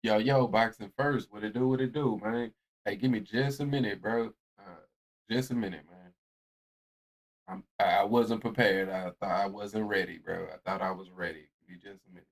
Yo, boxing first. What it do, man? Hey, give me just a minute, bro. Just a minute, man. I wasn't prepared. I thought I wasn't ready, bro. I thought I was ready. Give me just a minute.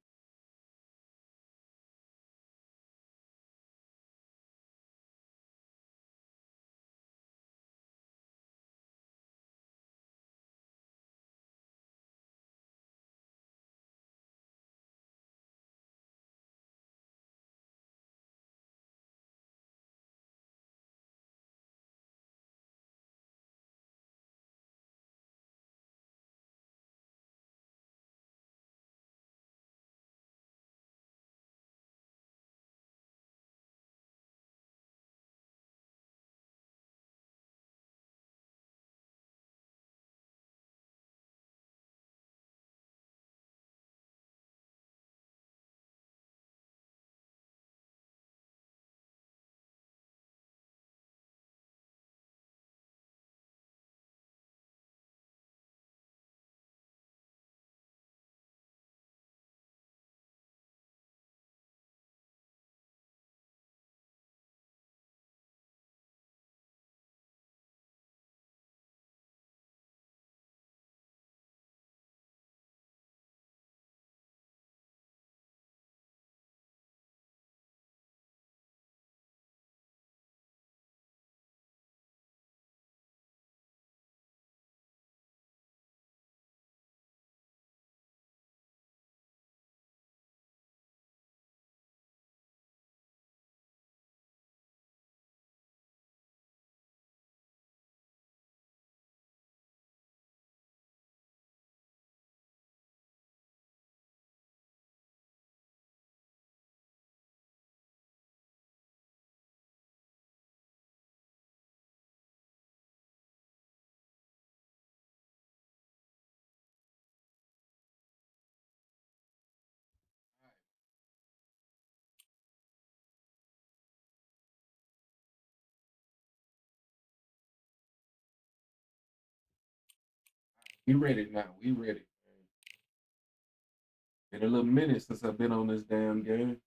We ready now. We ready. Man. Been a little minute since I've been on this damn game.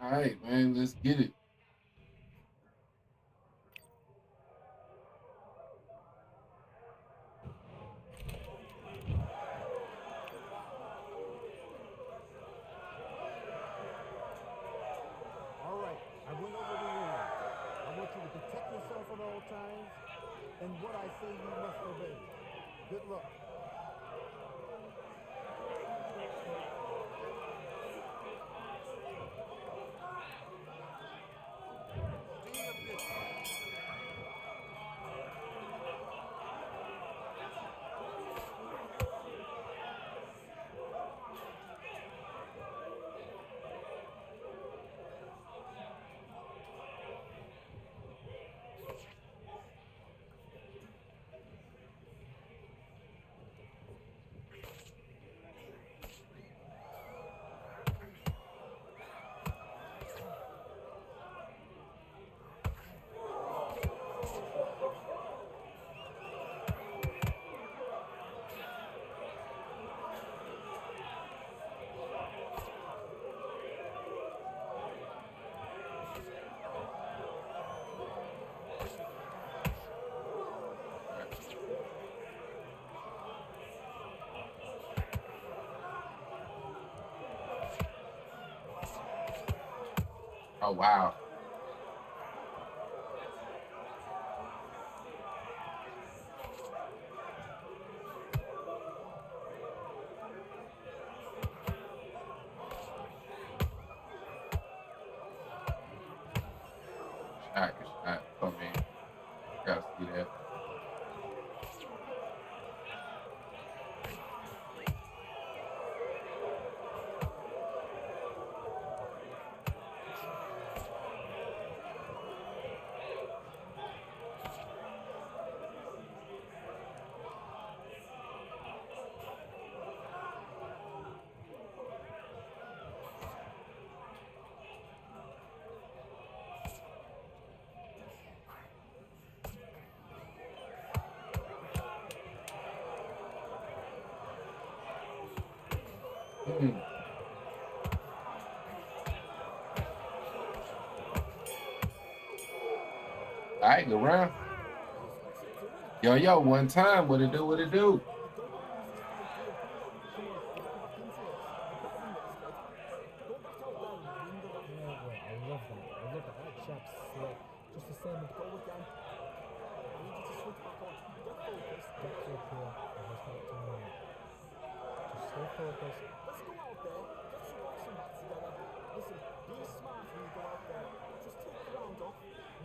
All right, man. Let's get it. All right, I went over the rules. I want you to protect yourself at all times, and what I say you must obey. Good luck. Oh wow. Good shot. I mean, gotta see that. Mm. All right, go round. Yo, one time. What it do? What it do? I love that. I love that. That jab's slick. Just the same with goal again. I need you to switch back on. Get focused. Get to a clear. And let's start doing it. Just stay focused. Let's go out there. Get some boxing back together. Listen, be smart when you go out there. Just take the round off.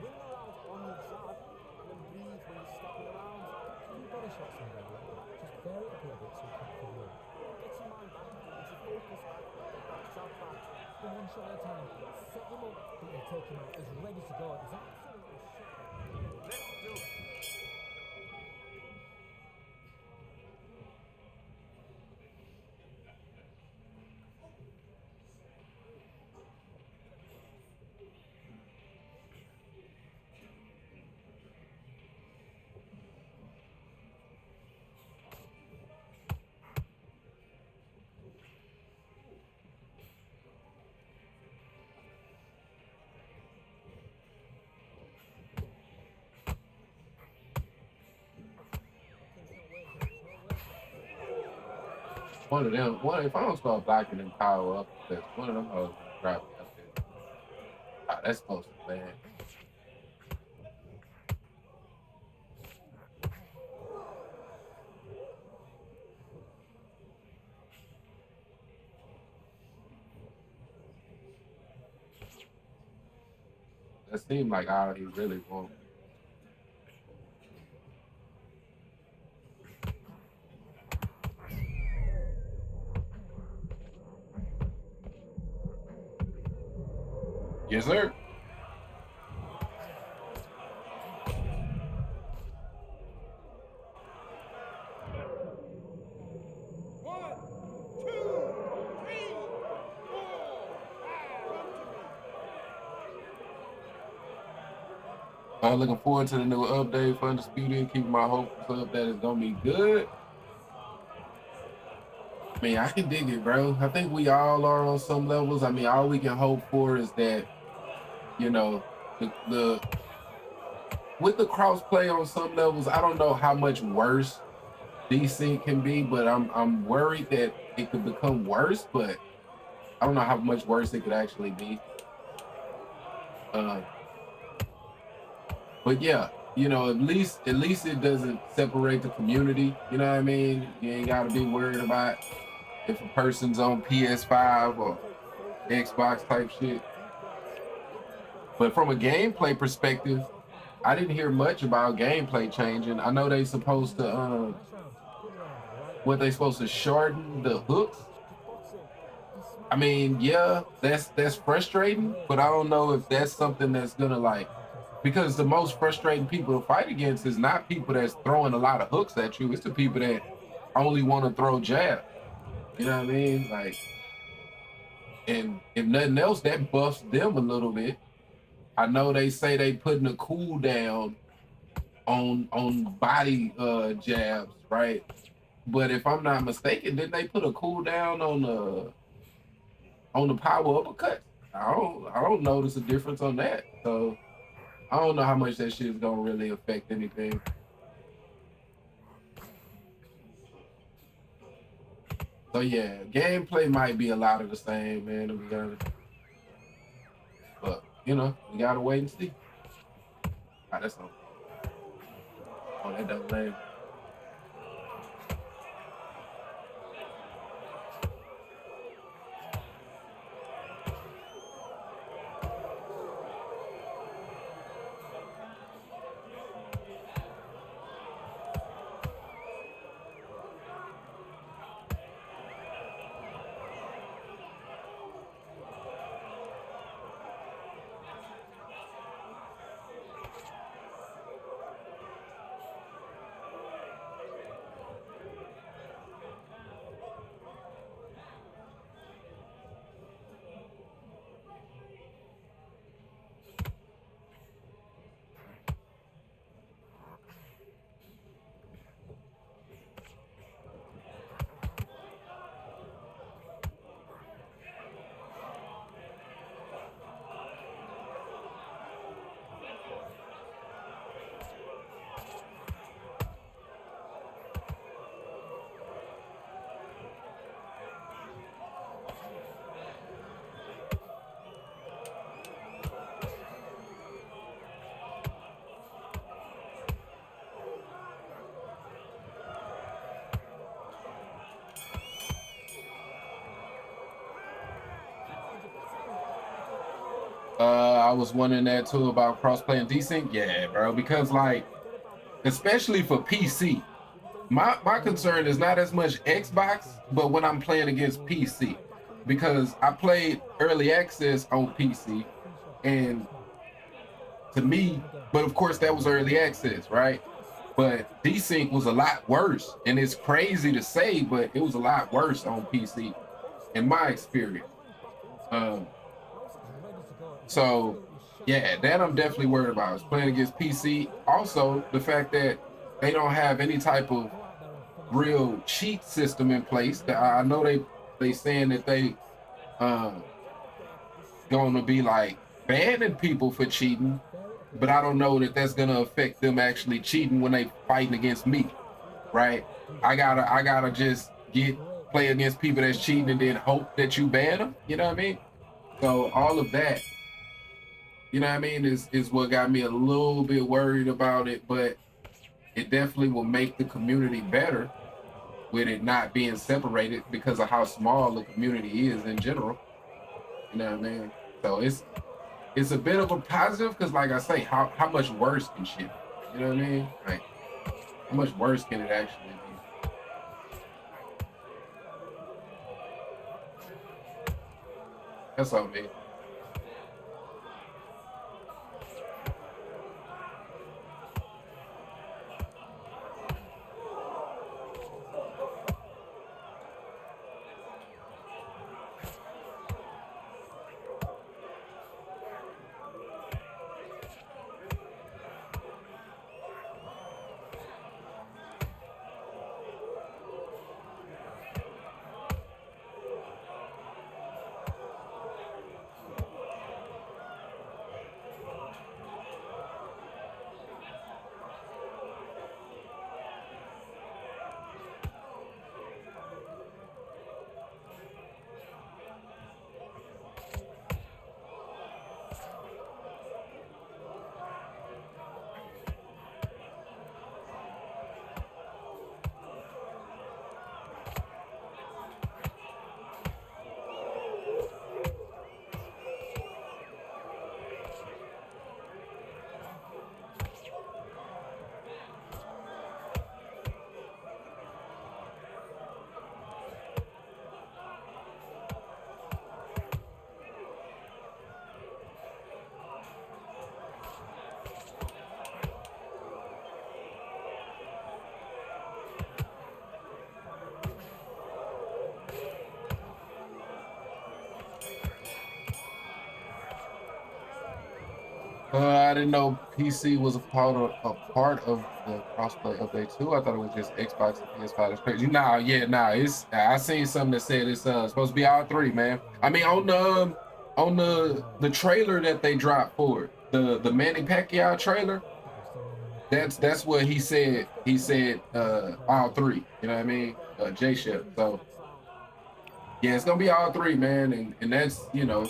Win the round on your jab. And then breathe when you're stepping around. Keep your body shots in there a little bit. Just vary it up a little bit so you can't feel it. Get your mind back. Get your focus back. Get that jab back. One shot at a time. Set him up, but you take him out. He's ready to go. He's absolutely shot. Let's do it. One of them. One. If I don't start blocking them power up, because one of them hoes gonna drop me up there. Ah, that's close to bad. That seemed like all he really wants. Yes, sir. One, two, three, four, Looking forward to the new update for Undisputed. Keeping my hopes up that it's gonna be good. I mean, I can dig it, bro. I think we all are on some levels. I mean, all we can hope for is that, you know, the with the cross play on some levels, I don't know how much worse desync can be, but I'm worried that it could become worse, but I don't know how much worse it could actually be. Uh, but yeah, at least it doesn't separate the community. You know what I mean? You ain't got to be worried about if a person's on PS5 or Xbox type shit. But from a gameplay perspective, I didn't hear much about gameplay changing. I know they supposed to what they supposed to shorten the hooks. I mean, yeah, that's frustrating, but I don't know if that's something that's gonna like because the most frustrating people to fight against is not people that's throwing a lot of hooks at you. It's the people that only want to throw jab. You know what I mean? Like, and if nothing else, that buffs them a little bit. I know they say they putting a cooldown on body jabs, right? But if I'm not mistaken, didn't they put a cooldown on the power uppercut? I don't notice a difference on that. So I don't know how much that shit is gonna really affect anything. So yeah, gameplay might be a lot of the same, man, to be honest. But you know, we gotta wait and see. Ah, that's on me. Oh, that double name. I was wondering that too about crossplay and desync. Yeah, bro, because like, especially for PC, my concern is not as much Xbox, but when I'm playing against PC, because I played early access on PC, and to me, but of course that was early access, right? But desync was a lot worse, and it's crazy to say, but it was a lot worse on PC in my experience. Um, so yeah, that I'm definitely worried about. Is playing against PC. Also, the fact that they don't have any type of real cheat system in place. That I know they saying that they uh going to be like banning people for cheating, but I don't know that that's going to affect them actually cheating when they fighting against me, right? I gotta just get play against people that's cheating and then hope that you ban them. You know what I mean? So all of that, you know what I mean, is what got me a little bit worried about it, but it definitely will make the community better with it not being separated because of how small the community is in general. You know what I mean? So it's a bit of a positive because, like I say, how much worse can shit be? You know what I mean? Like how much worse can it actually be? That's all me. I didn't know PC was a part of the crossplay update too. I thought it was just Xbox and PS5. That's crazy. Nah, yeah, nah. It's I seen something that said it's supposed to be all three, man. I mean, on the trailer that they dropped for it, the Manny Pacquiao trailer, that's what he said. He said all three. You know what I mean? J Ship. So yeah, it's gonna be all three, man, and that's, you know,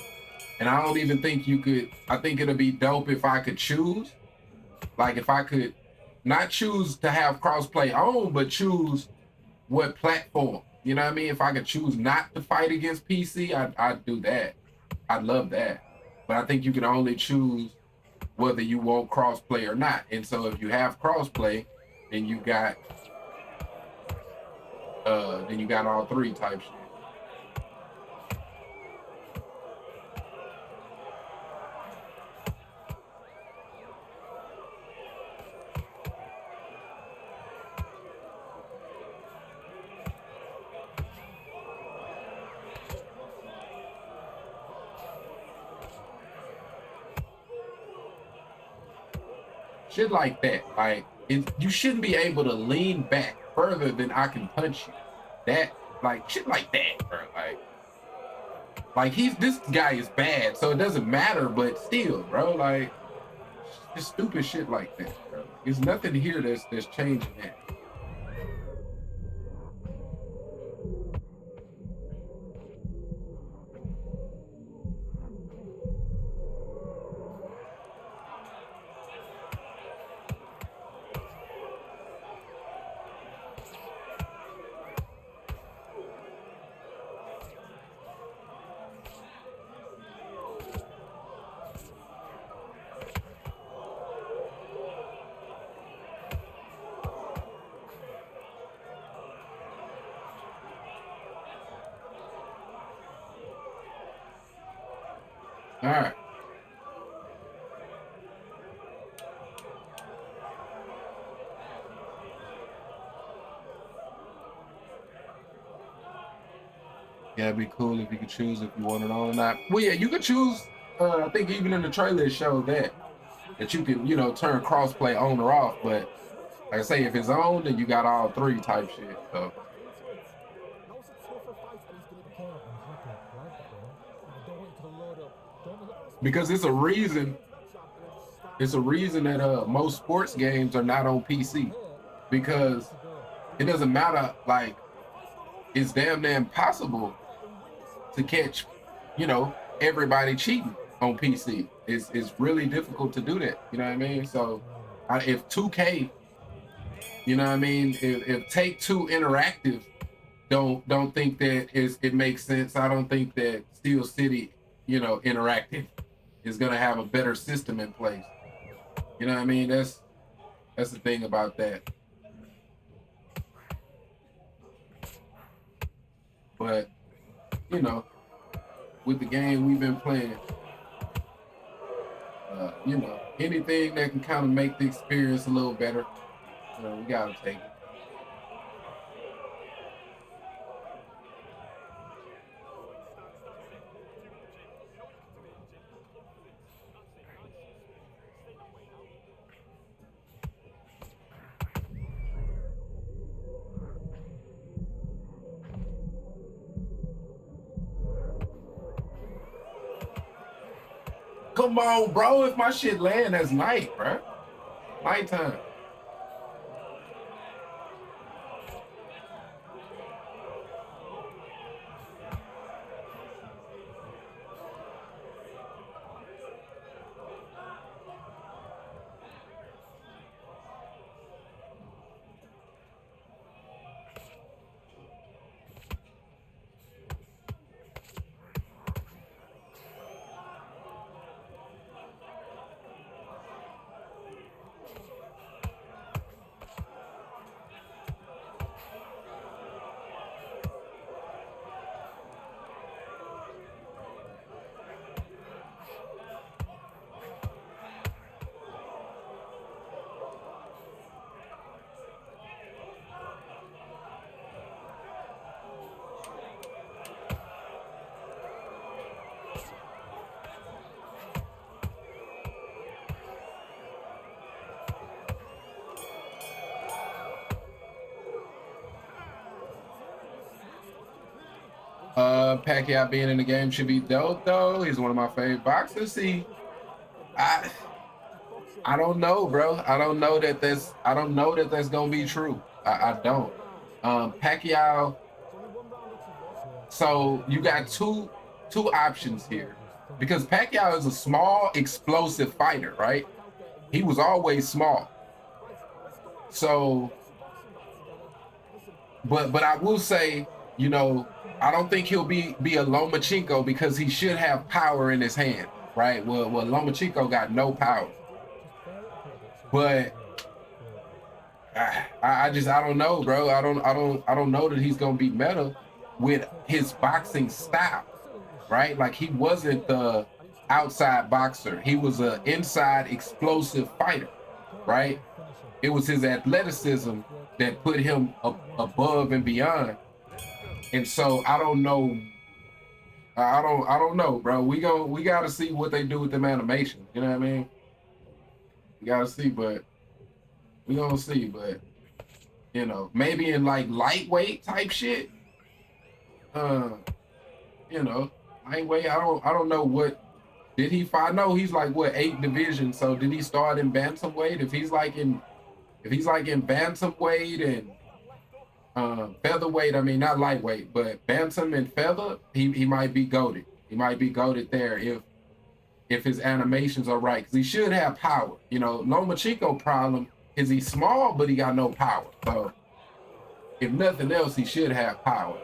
And I don't even think you could. I think it'll be dope if I could choose. Like if I could not choose to have crossplay on, but choose what platform. You know what I mean? If I could choose not to fight against PC, I'd do that. I'd love that. But I think you can only choose whether you want crossplay or not. And so if you have crossplay, then you got all three type shit. Shit like that. Like you shouldn't be able to lean back further than I can punch you. That like shit like that, bro. Like this guy is bad, so it doesn't matter, but still, bro, like just stupid shit like that, bro. There's nothing here that's changing that. All right. Yeah, it'd be cool if you could choose if you want it on or not. Well, yeah, you could choose. I think even in the trailer it showed that you can, turn crossplay on or off. But like I say, if it's on, then you got all three type shit. So. Because it's a reason that most sports games are not on PC, because it doesn't matter. Like it's damn near impossible to catch, everybody cheating on PC. It's really difficult to do that. You know what I mean? So if 2K, you know what I mean, if Take-Two Interactive don't think that it makes sense, I don't think that Steel City, Interactive is gonna have a better system in place. You know what I mean? That's the thing about that. But with the game we've been playing, anything that can kind of make the experience a little better, we gotta take it. Come on, bro. If my shit land, that's night, bro. Nighttime. Pacquiao being in the game should be dope though. He's one of my favorite boxers. See, I don't know, bro. I don't know that that's gonna be true. I don't. Pacquiao. So you got two options here. because Pacquiao is a small, explosive fighter, right? He was always small. So, but I will say, you know, I don't think he'll be a Lomachenko because he should have power in his hand, right? Well, Lomachenko got no power, but I don't know, bro. I don't know that he's gonna be meta with his boxing style, right? Like he wasn't the outside boxer. He was an inside explosive fighter, right? It was his athleticism that put him above and beyond. And so I don't know. I don't know, bro. We gotta see what they do with them animations. You know what I mean? We gotta see, but we gonna see. But you know, maybe in like lightweight type shit. Uh, you know, lightweight. I don't know what did he fight. No, he's like what 8 divisions. So did he start in bantamweight? If he's like in bantamweight and featherweight, I mean not lightweight, but bantam and feather, he might be goaded. He might be goaded there if his animations are right, because he should have power. You know, Lomachenko problem is he's small, but he got no power. So if nothing else, he should have power.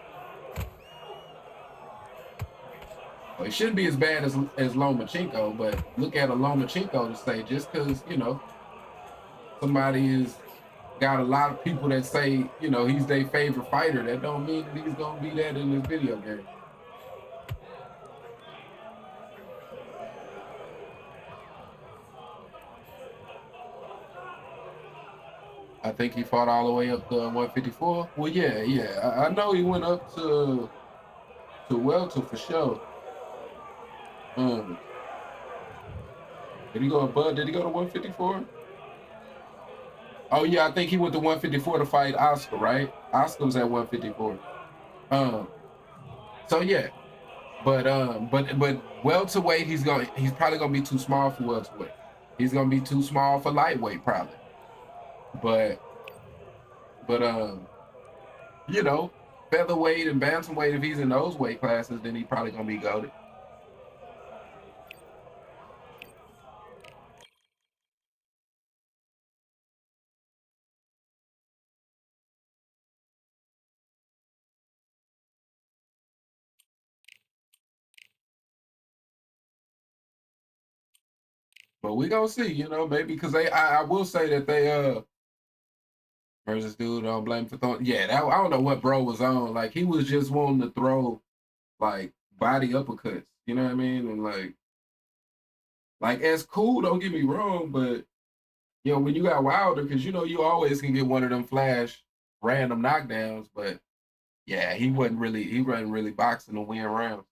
Well, it shouldn't be as bad as Lomachenko, but look at a Lomachenko to say just because you know somebody is got a lot of people that say you know he's their favorite fighter, that don't mean that he's gonna be that in this video game. I think he fought all the way up to 154. Well, yeah. I know he went up to welter for sure. Um, did he go above? Did he go to 154? Oh yeah, I think he went to 154 to fight Oscar, right? Oscar was at 154. Um, so yeah, but welterweight, he's probably gonna be too small for welterweight. He's gonna be too small for lightweight probably. But but you know, featherweight and bantamweight, if he's in those weight classes, then he probably gonna be goated. But we gonna see, you know, maybe because I will say that they versus dude, don't blame for throwing. Yeah, I don't know what bro was on. Like he was just wanting to throw like body uppercuts. You know what I mean? And like as cool. Don't get me wrong, but you know when you got Wilder, because you know you always can get one of them flash random knockdowns. But yeah, he wasn't really boxing to win rounds.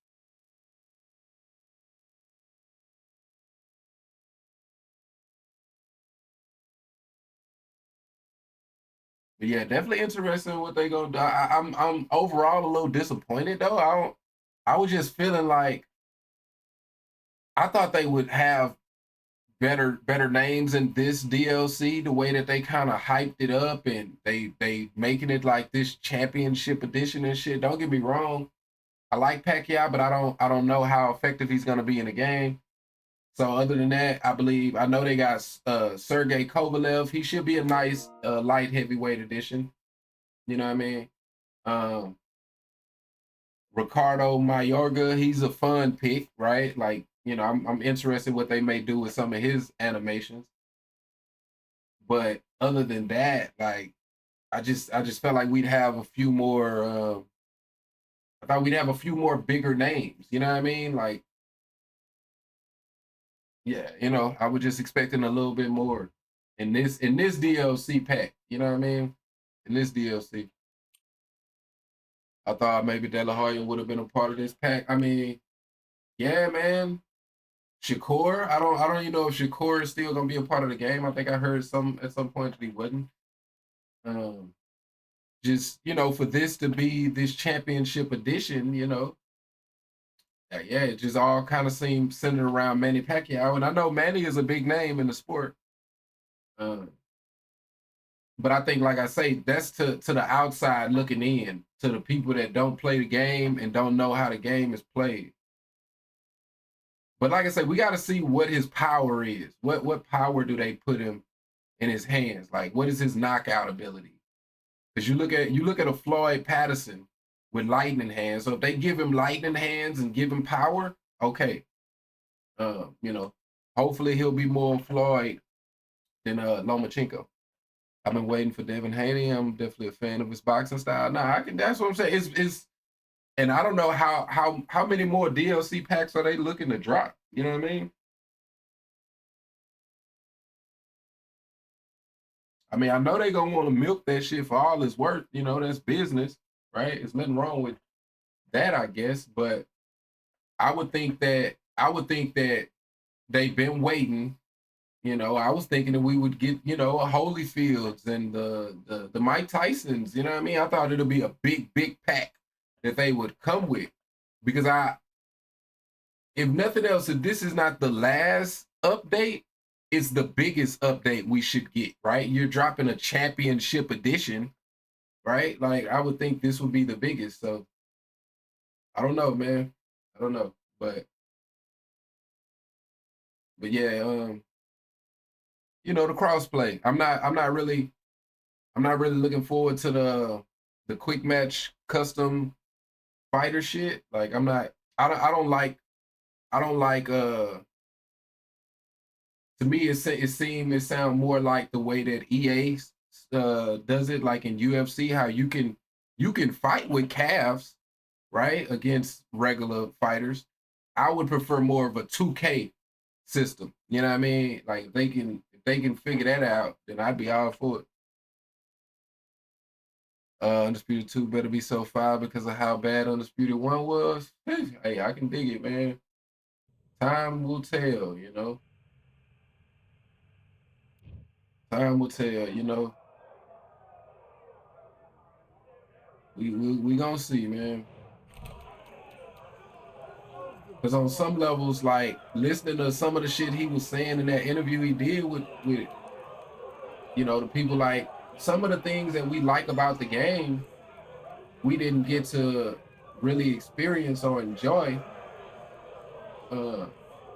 But yeah, definitely interested in what they gonna do. I'm overall a little disappointed though. I was just feeling like I thought they would have better names in this DLC. The way that they kind of hyped it up and they making it like this championship edition and shit. Don't get me wrong, I like Pacquiao, but I don't know how effective he's gonna be in the game. So other than that, I know they got Sergey Kovalev. He should be a nice light heavyweight edition. You know what I mean? Um, Ricardo Mayorga, he's a fun pick, right? Like, you know, I'm interested what they may do with some of his animations. But other than that, like I just felt like we'd have a few more I thought we'd have a few more bigger names, you know what I mean? Like, yeah, you know, I was just expecting a little bit more in this DLC pack, you know what I mean? In this DLC. I thought maybe De La Hoya would have been a part of this pack. I mean, yeah, man. Shakur, I don't even know if Shakur is still gonna be a part of the game. I think I heard some at some point that he wasn't. Um, just you know, for this to be this championship edition, you know, yeah, it just all kind of seems centered around Manny Pacquiao, and I know Manny is a big name in the sport. Uh, but I think, like I say, that's to the outside looking in, to the people that don't play the game and don't know how the game is played. But like I said, we got to see what his power is. What power do they put him in his hands? Like, what is his knockout ability? Because you look at a Floyd Patterson with lightning hands. So if they give him lightning hands and give him power, okay. You know, hopefully he'll be more Floyd than Lomachenko. I've been waiting for Devin Haney. I'm definitely a fan of his boxing style. Nah, I can. That's what I'm saying. It's and I don't know how many more DLC packs are they looking to drop. You know what I mean? I mean, I know they gonna want to milk that shit for all it's worth. You know, that's business, right? There's nothing wrong with that, I guess. But I would think that they've been waiting. You know, I was thinking that we would get, you know, a Holyfields and the Mike Tysons. You know what I mean? I thought it'd be a big pack that they would come with, because if nothing else, if this is not the last update, it's the biggest update we should get. Right? You're dropping a championship edition, right? Like, I would think this would be the biggest. So I don't know, man. I don't know, but yeah, you know, the crossplay. I'm not really looking forward to the quick match custom fighter shit. Like, I don't like to me it sound more like the way that EA does it, like in UFC, how you can fight with calves, right, against regular fighters. I would prefer more of a 2K system. You know what I mean? Like, if they can figure that out, then I'd be all for it. Undisputed 2 better be so fire because of how bad Undisputed 1 was. Hey, I can dig it, man. Time will tell, you know. Time will tell, you know. We gonna see, man. Because on some levels, like, listening to some of the shit he was saying in that interview he did with you know, the people, like, some of the things that we like about the game, we didn't get to really experience or enjoy uh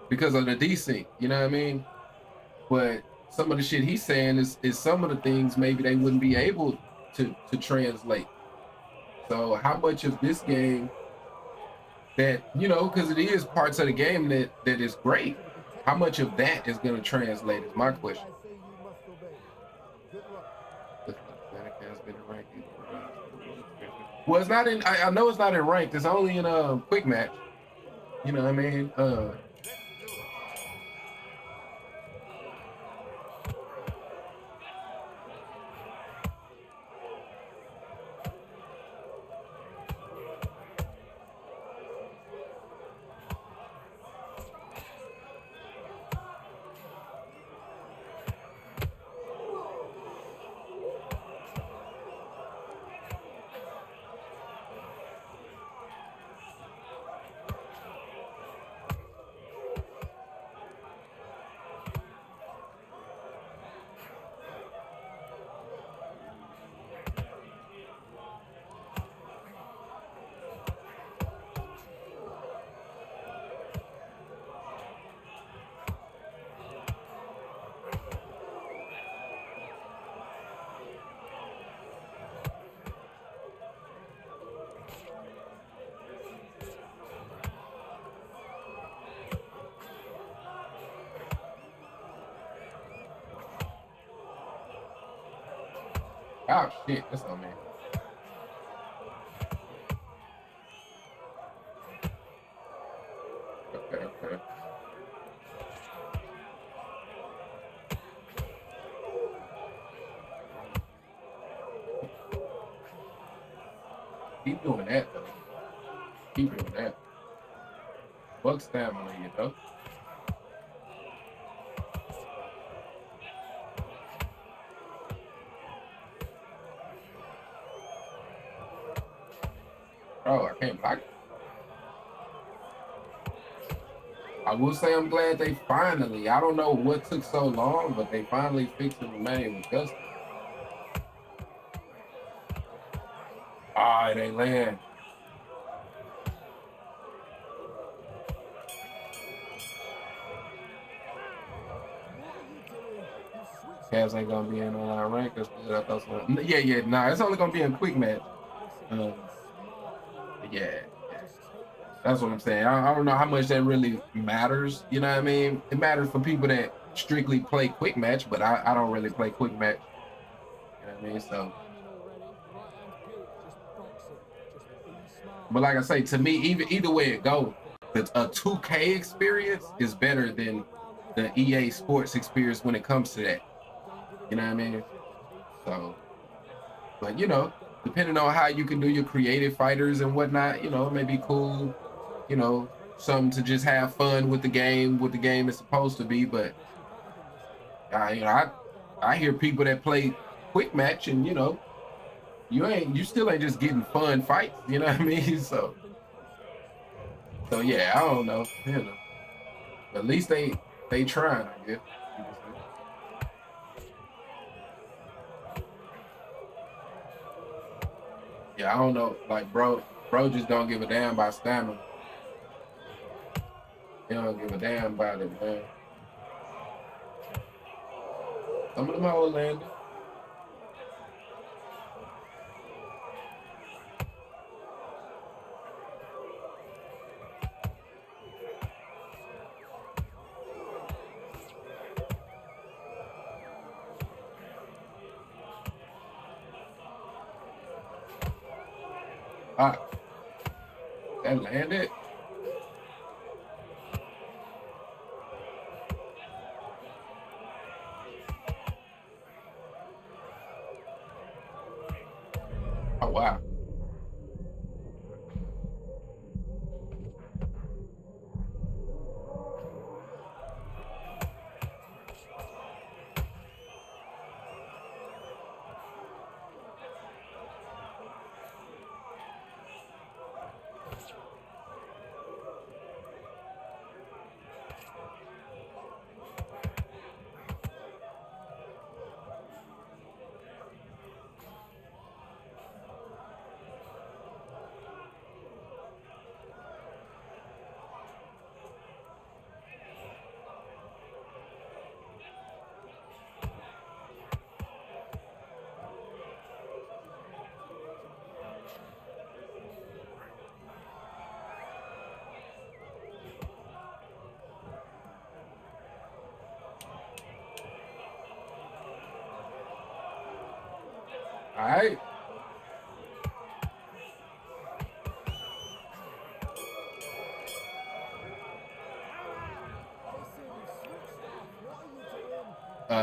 because of the desync, you know what I mean? But some of the shit he's saying is some of the things maybe they wouldn't be able to translate. So how much of this game that, you know, because it is parts of the game that is great, how much of that is going to translate is my question. Has been in ranked well, it's not in. I know it's not in ranked. It's only in quick match. You know what I mean? Oh shit, that's on me. Okay. Keep doing that though. Keep doing that. Buck stamina, you know. Oh, I can't block it. I will say I'm glad they finally. I don't know what took so long, but they finally fixed the name with custom. Ah, it ain't land. Cavs ain't gonna be in online rank. That's good. I thought so. Yeah. Nah, it's only gonna be in quick match. Yeah. That's what I'm saying. I don't know how much that really matters. You know what I mean? It matters for people that strictly play quick match, but I don't really play quick match. You know what I mean? So, but like I say, to me, either way it goes, a 2K experience is better than the EA Sports experience when it comes to that. You know what I mean? So, but depending on how you can do your creative fighters and whatnot, it may be cool. Something to just have fun with the game, what the game is supposed to be. But I hear people that play quick match, and you still ain't just getting fun fights. You know what I mean? So yeah, I don't know. But at least they trying, I guess you can say. Yeah, I don't know. Like bro just don't give a damn about stamina. He don't give a damn about it, man. Some of them hoes landed. Ah, that landed. Oh wow. All right.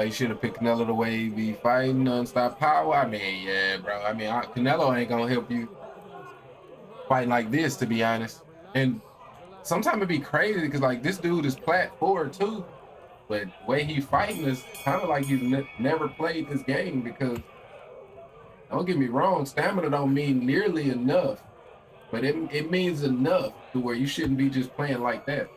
He should have picked Canelo the way he be fighting, non-stop power. I mean, yeah, bro. I mean, Canelo ain't gonna help you fighting like this, to be honest. And sometimes it'd be crazy because like this dude is plat 4 too, but the way he fighting is kind of like he's never played this game. Because don't get me wrong, stamina don't mean nearly enough, but it means enough to where you shouldn't be just playing like that.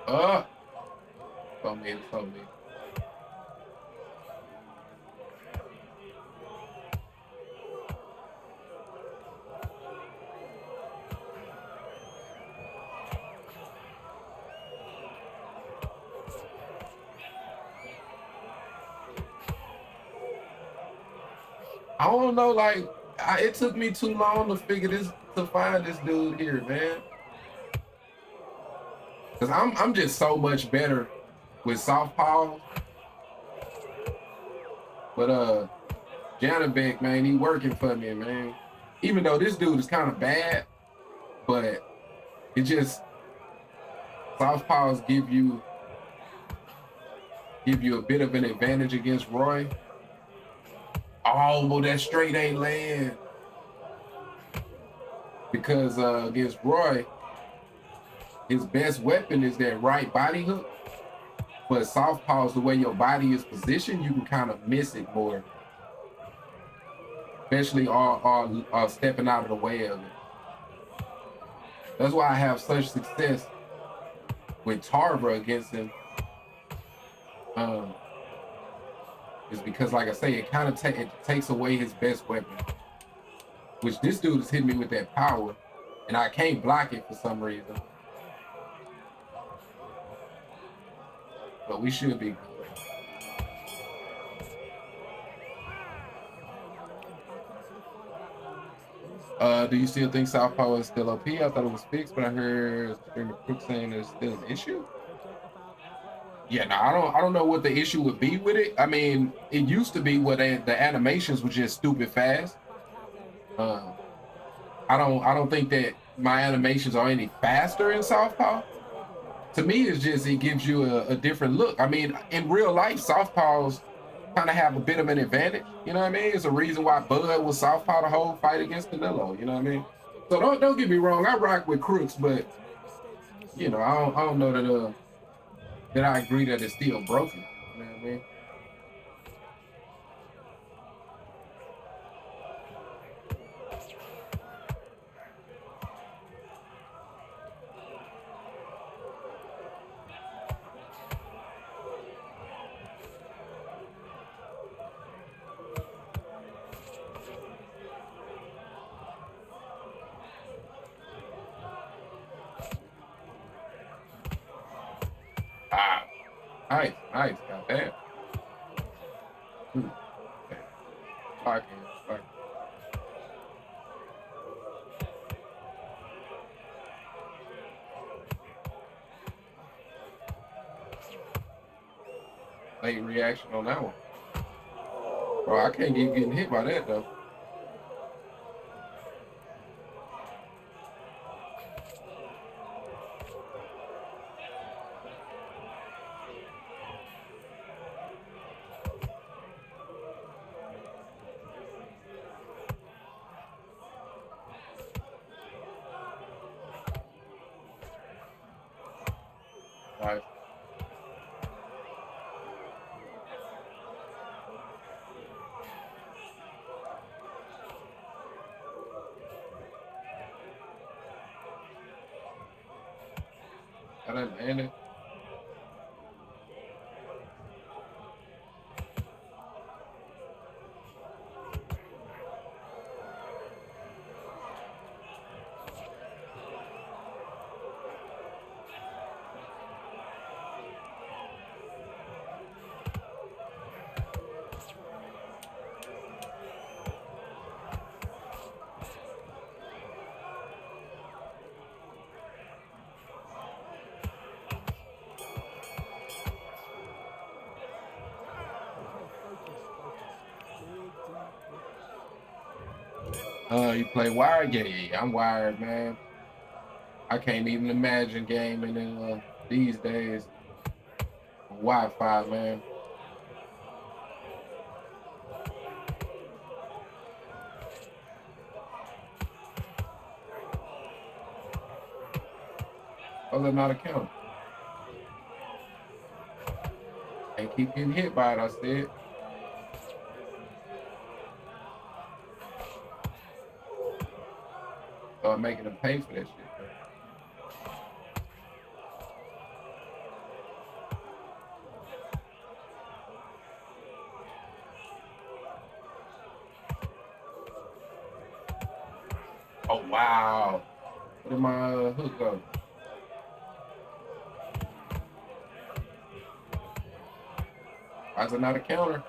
Uh, for me. I don't know, like it took me too long to find this dude here, man. Cause I'm just so much better with southpaw. But Janabek, man, he working for me, man. Even though this dude is kind of bad, but it just southpaws give you a bit of an advantage against Roy. Oh, well, that straight ain't land. Because against Roy, his best weapon is that right body hook. But southpaws, the way your body is positioned, you can kind of miss it more. Especially all stepping out of the way of it. That's why I have such success with Tarver against him. is because, like I say, it kind of it takes away his best weapon, which this dude is hitting me with that power, and I can't block it for some reason. But we should be good. Do you still think Southpaw is still OP? I thought it was fixed, but I heard streamer Crook saying there's still an issue. Yeah, no, I don't know what the issue would be with it. I mean, it used to be where the animations were just stupid fast. I don't think that my animations are any faster in Southpaw. To me, it's just it gives you a different look. I mean, in real life, Southpaws kind of have a bit of an advantage. You know what I mean? It's a reason why Bud was Southpaw the whole fight against Canelo. You know what I mean? So don't get me wrong. I rock with Crooks, but you know, I don't know that I agree that it's still broken. You know what I mean? Ah, nice, got that. Okay. Fuck. Late reaction on that one. Bro, I can't keep getting hit by that though. Nice. I didn't land it. You play wired? Yeah, I'm wired, man. I can't even imagine gaming in these days. Wi-Fi, man. Oh, they're not a counter. Can't keep getting hit by it, I said. Start making them pay for that shit, bro. Oh, wow. Where did my hook go? Why is it not a counter?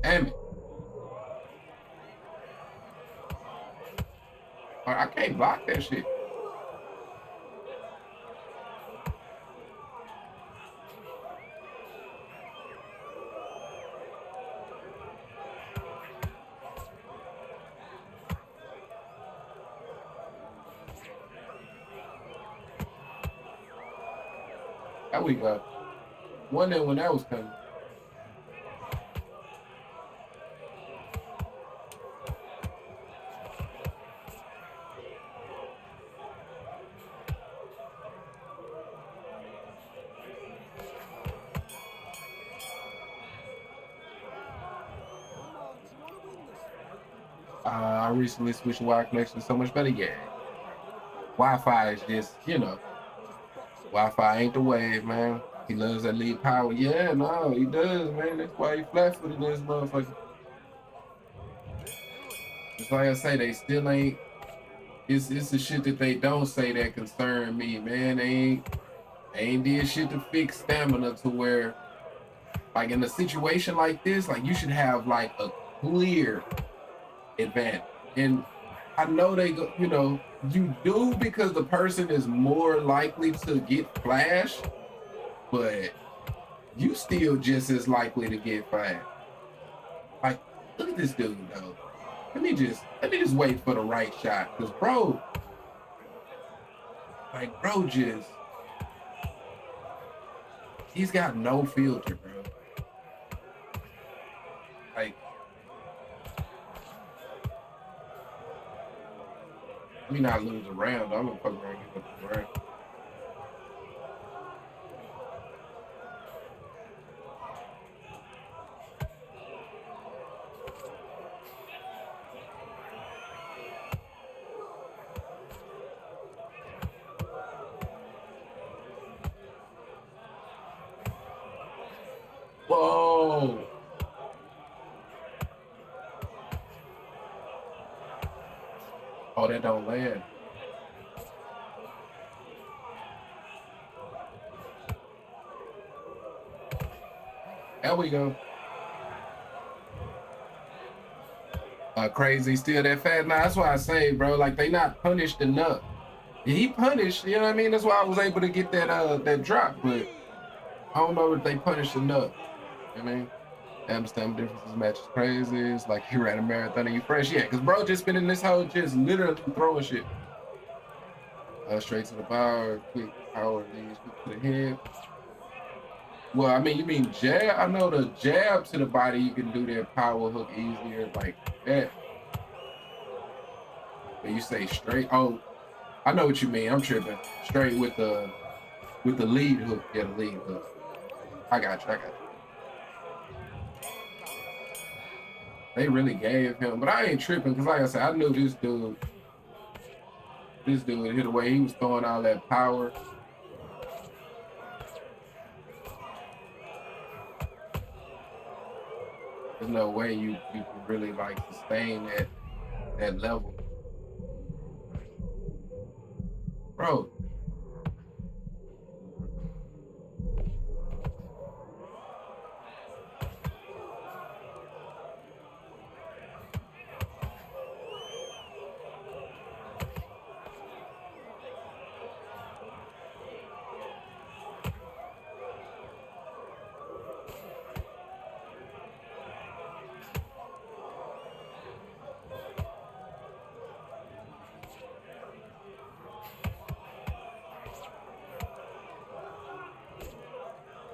Damn it. I can't block that shit. There we go. Wonder when that was coming. I recently switched to Wi-Fi connection, so much better. Yeah, Wi-Fi is just, Wi-Fi ain't the wave, man. He loves that lead power. Yeah, no, he does, man. That's why he flat-footed this motherfucker. It's like I say, they still ain't. It's the shit that they don't say that concern me, man. They ain't did shit to fix stamina to where, like in a situation like this, like you should have like a clear advantage. And I know they go, you do because the person is more likely to get flash, but you still just as likely to get flash. Like, look at this dude though. Let me just wait for the right shot. Cause bro just he's got no filter, bro. Like, let me not lose a round. I'm gonna fuck around and give up the round. Whoa. Oh, that don't land. There we go. Crazy still that fast. Nah, that's why I say, bro, like they not punished enough. He punished, you know what I mean? That's why I was able to get that drop, but I don't know if they punished enough. You know what I mean? Amsterdam differences match is crazy. It's like you ran a marathon and you fresh. Yeah, because bro just been in this hole just literally throwing shit. Straight to the bar, quick power leads, quick to the head. Well, I mean, you mean jab? I know the jab to the body, you can do that power hook easier like that. But you say straight. Oh, I know what you mean. I'm tripping. Straight with the lead hook. Yeah, the lead hook. I got you. They really gave him, but I ain't tripping because, like I said, I knew this dude hit away. He was throwing all that power. There's no way you can really like sustain that level, bro.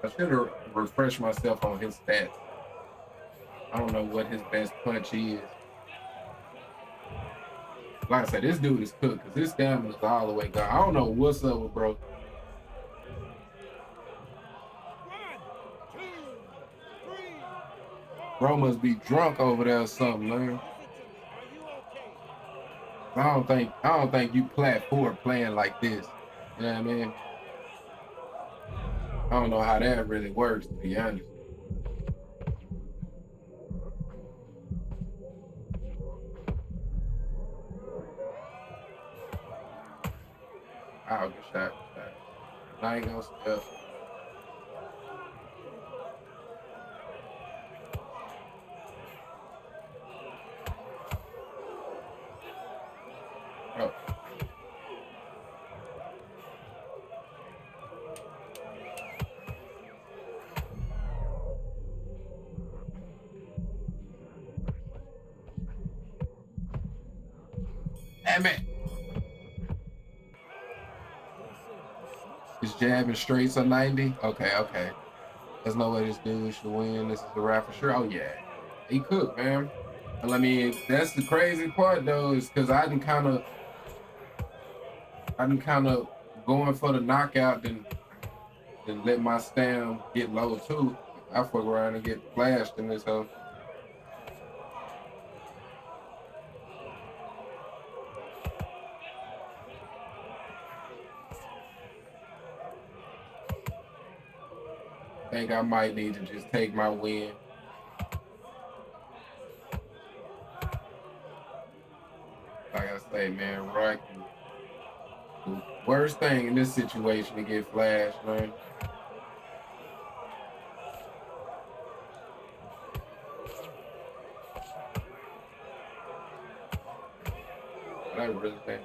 I should have refreshed myself on his stats. I don't know what his best punch is. Like I said, this dude is cooked because his stamina is all the way gone. I don't know what's up with bro. Bro must be drunk over there or something, man. I don't think you plat four playing like this. You know what I mean? I don't know how that really works, to be honest. I'll get shot. I ain't gonna step. Oh, damn it. Is jabbing straights a 90? Okay. There's no way this dude should win. This is a wrap for sure. Oh yeah. He cooked, man. And I mean, that's the crazy part though, is because I didn't kind of going for the knockout, then let my stam get low too. I fuck around and get flashed in this hoe. Think I might need to just take my win. Like I say, man, Roy can. The worst thing in this situation to get flashed, man. But I really think.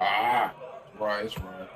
Ah, it's right, it's right.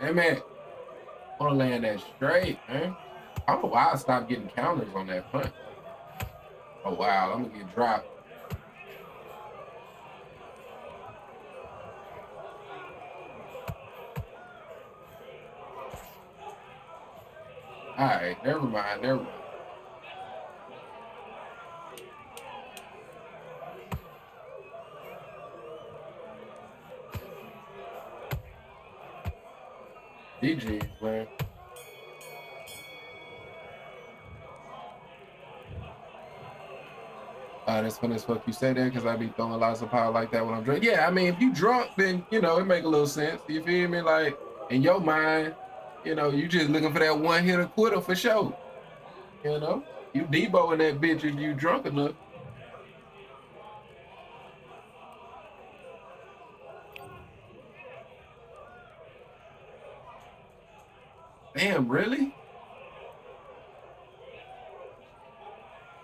Hey, man, I want to land that straight, man. I don't know why I stopped getting counters on that punch. Oh, wow, I'm going to get dropped. All right, never mind, never mind. GG's, man. That's funny as fuck you say that because I be throwing lots of power like that when I'm drunk. Yeah, I mean, if you drunk, then, it make a little sense. You feel me? Like, in your mind, you just looking for that one hitter quitter for sure. You Debo in that bitch if you drunk enough. Damn, really?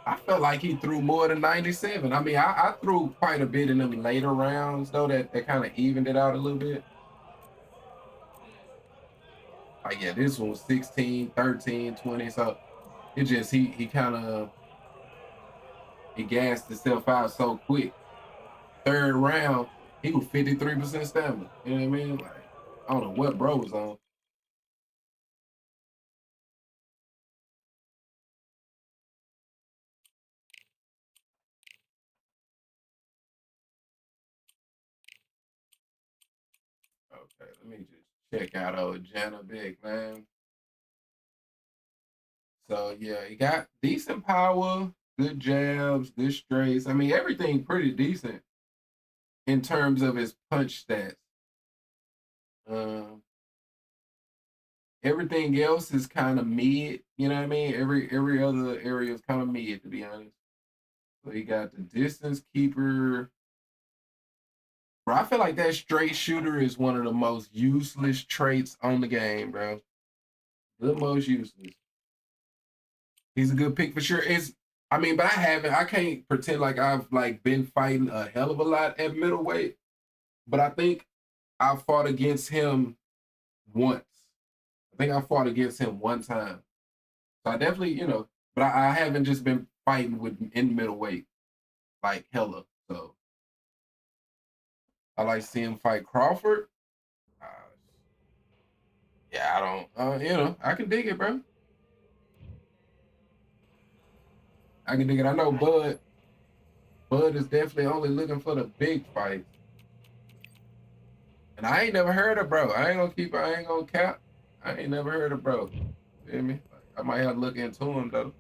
I felt like he threw more than 97. I mean, I threw quite a bit in them later rounds, though, that kind of evened it out a little bit. Like, yeah, this one was 16, 13, 20. So it just, he kind of, he gassed himself out so quick. Third round, he was 53% stamina. You know what I mean? Like, I don't know what bro was on. Okay, let me just check out old Jana Big, man. So yeah, he got decent power, good jabs, good straights. I mean, everything pretty decent in terms of his punch stats. Um, Everything else is kind of mid. You know what I mean? Every other area is kind of mid, to be honest. So he got the distance keeper. Bro, I feel like that straight shooter is one of the most useless traits on the game, bro. The most useless. He's a good pick for sure. I mean, but I can't pretend like I've like been fighting a hell of a lot at middleweight. But I think I fought against him once. I think I fought against him one time. So I definitely, but I haven't just been fighting with in middleweight like hella. So I like seeing him fight Crawford. Uh, yeah, I don't. I can dig it, bro. I can dig it. I know Bud. Bud is definitely only looking for the big fights. And I ain't never heard of bro. I ain't gonna cap. I ain't never heard of bro. You feel me? Like, I might have to look into him though.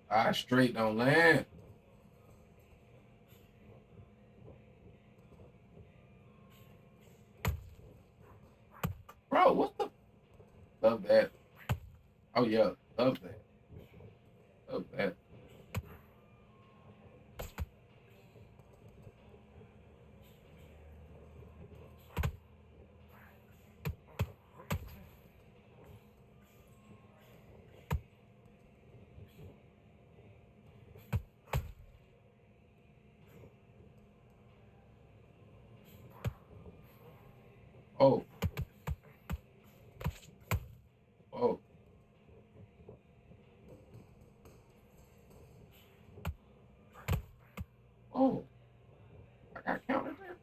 I straight don't land. Bro, what the love that. Oh yeah, love that. Love that. Oh, oh, oh. I got counted there.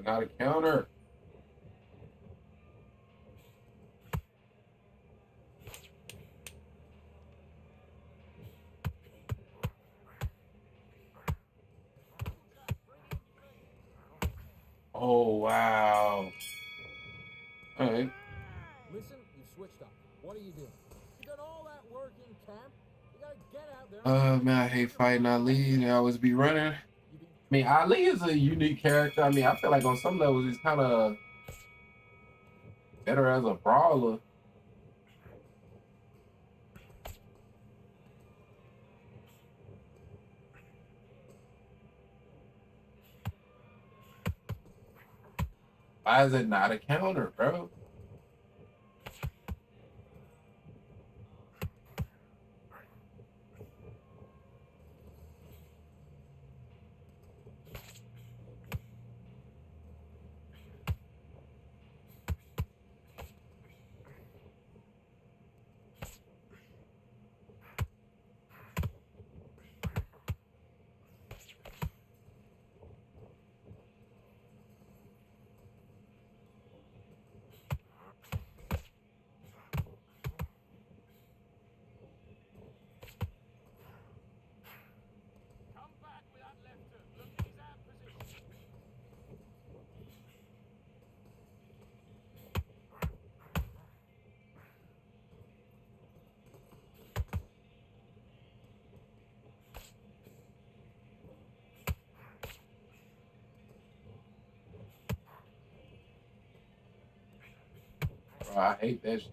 Not a counter. Oh, wow. All right. Listen, you've switched up. What are you doing? You done all that work in camp. You gotta get out there. Man, I hate fighting Ali. They always be running. I You've been mean, Ali is a unique character. I mean, I feel like on some levels he's kind of better as a brawler. Why is it not a counter, bro? Bro, I hate that shit.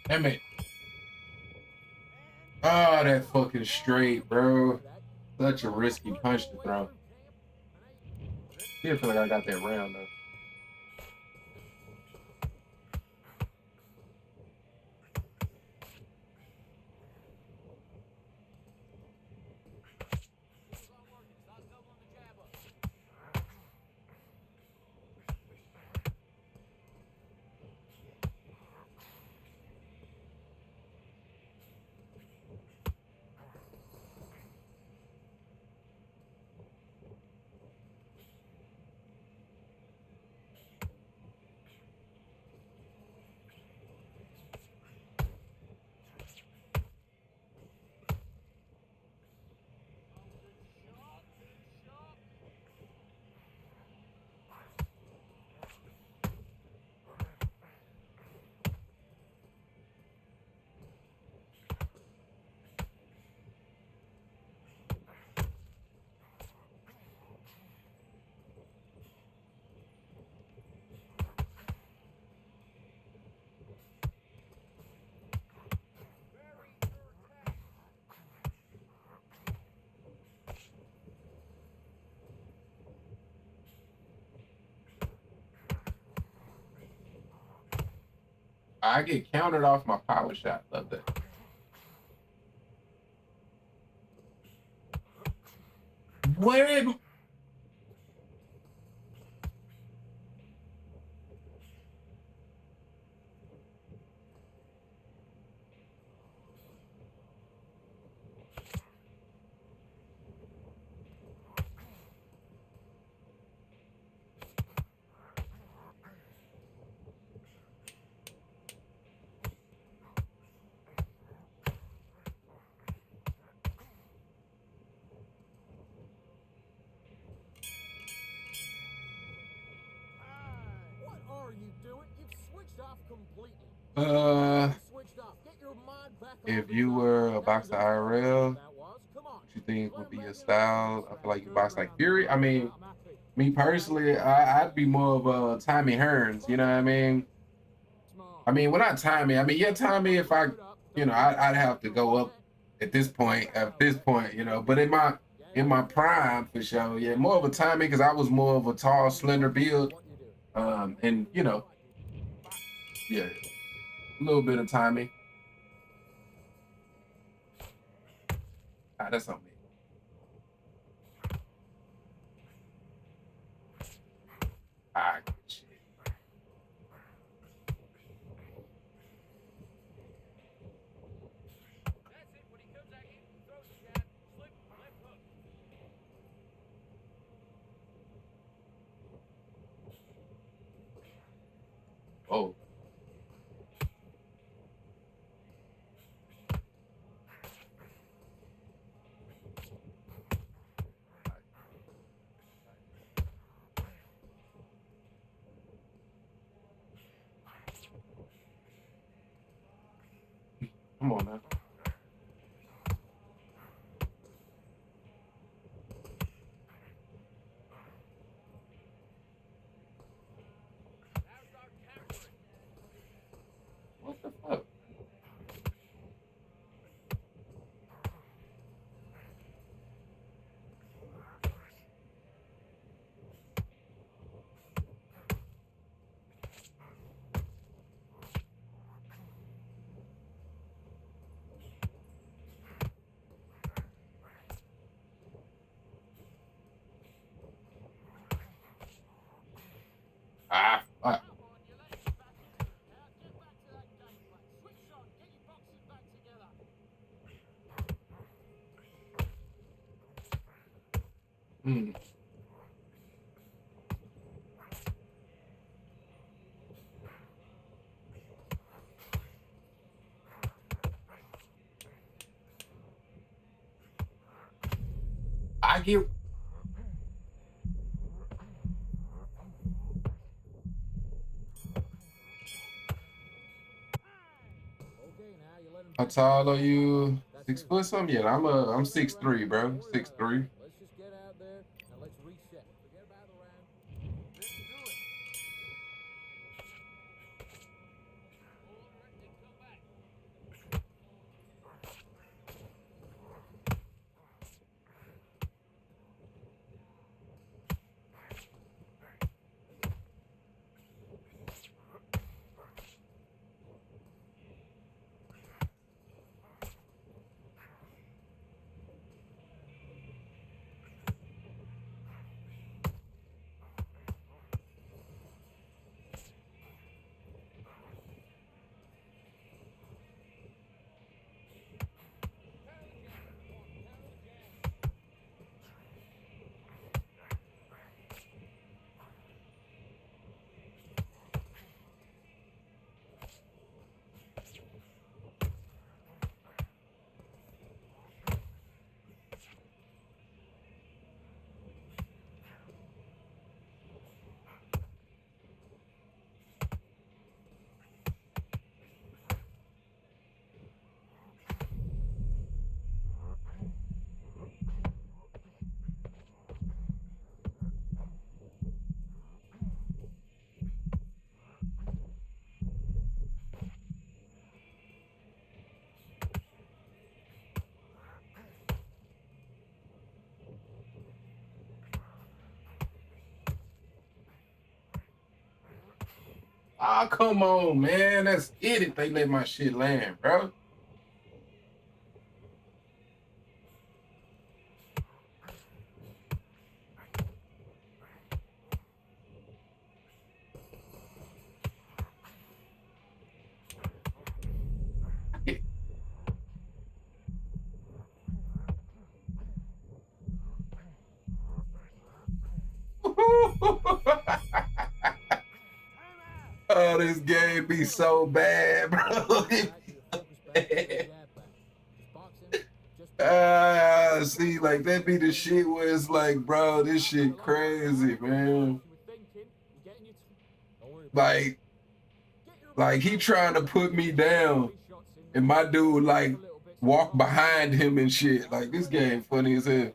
Damn it. Oh, that fucking straight, bro. Such a risky punch to throw. Still feel like I got that round though. I get countered off my power shot. Love that. Where? do it? You've switched off completely. Uh, Switched off. Get your mind back on if the you job. were a Now boxer you know what IRL, that was. Come on. what you think Let would him be your make me look style? I nice feel like you there. box Good like round Fury. I there. mean, I'm happy. me personally, I'd be more of a Tommy Hearns. You know what I mean? Smart. I mean, well, not Tommy. I mean, yeah, Tommy. If I, Suit up. you Don't know, be a I'd have to sucker, go won't up it? at this point. At Well, this point, you know. But in my game on. prime, for sure, yeah, more of a Tommy because I was more of a tall, slender build. What you doing? And you know, yeah, a little bit of Tommy. Ah, that's on me. Ah, shit. That's it. When he comes at you, throw the jab, slip, left hook. Oh, come on now. Now start countering. What the fuck? Ah, fuck. Come on, you're letting me back into it now. Get back to that game plan. Switch on. Get your boxing back together. Hmm. I get. Okay, now you let him How back into tall the are game plan. you? That's 6 foot it. something? Yeah, I'm 6'3", bro. 6'3". Let's just get out there and let's reset. Forget about the round. Let's do it. Order it and come back. Counter jab. Come on, counter jab. Ah, come on, man. That's it if they let my shit land, bro. Oh, this game be so bad, bro. See, like that be the shit where it's like, bro, this shit crazy, man. Don't worry about it. Like Like he trying to put me down, and my dude like walk behind him and shit. Like this game funny as hell.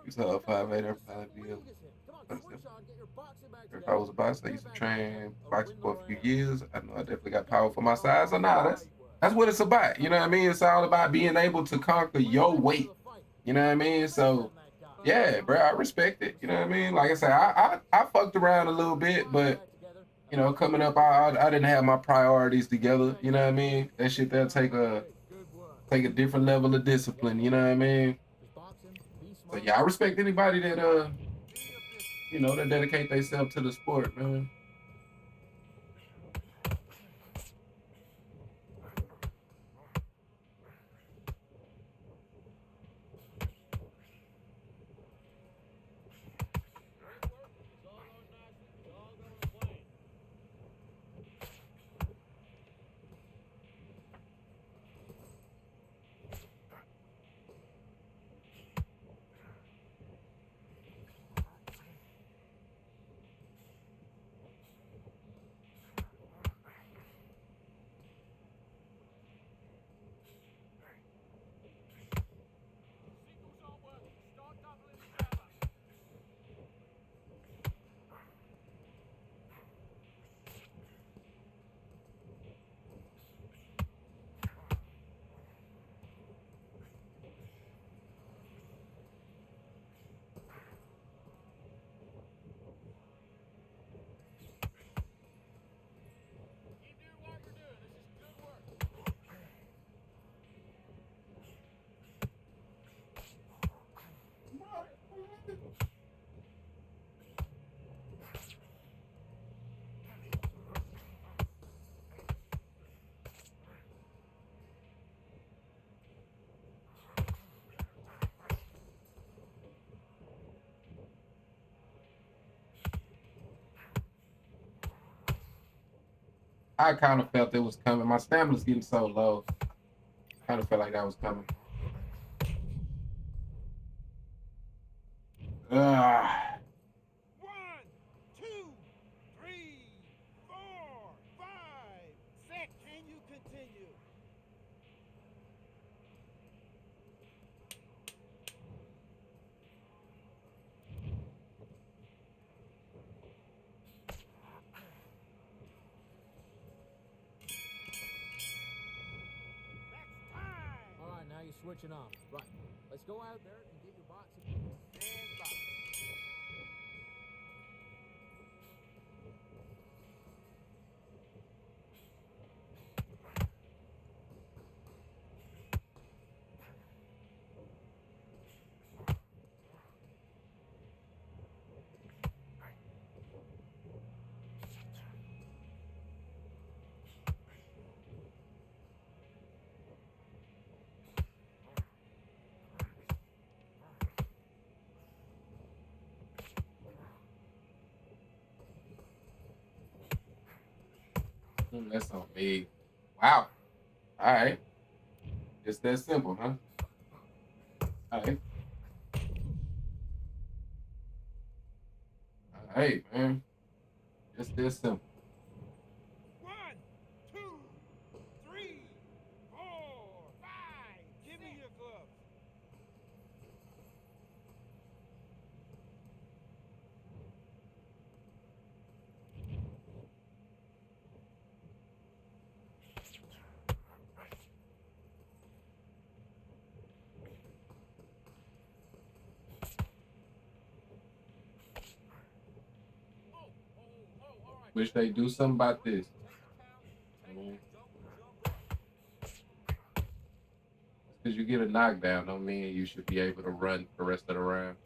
You saw a 5'8", I'd probably be able to. If I was a boxer, I used to train boxing for a few years. I know I definitely got power for my size. So nah, that's what it's about. You know what I mean? It's all about being able to conquer your weight. You know what I mean? So yeah, bro, I respect it. You know what I mean? Like I said, I fucked around a little bit, but you know, coming up, I didn't have my priorities together. You know what I mean? That shit that'll take a different level of discipline. You know what I mean? So yeah, I respect anybody that you know, that dedicate themselves to the sport, man. I kind of felt it was coming. My stamina's getting so low. Kind of felt like that was coming. Ah. 1, 2, 3, 4, 5, 6. Can you continue? All right, now you're switching off. Right. Let's go out there and get your boxing. And box. That's on me. Wow. All right. It's that simple, huh? All right. All right, man. Just that simple. 1, 2, 3, 4, 5. Give me your gloves. Wish they do something about this. Because you get a knockdown, don't mean you should be able to run the rest of the round.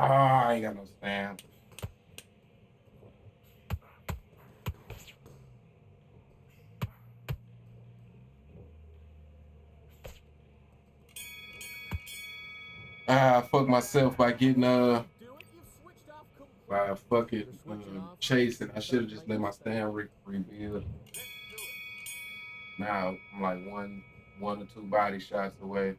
Ah, I ain't got no stand. I fucked myself by getting by fucking chasing. I should have just let my stand rebuild. Now I'm like one or two body shots away.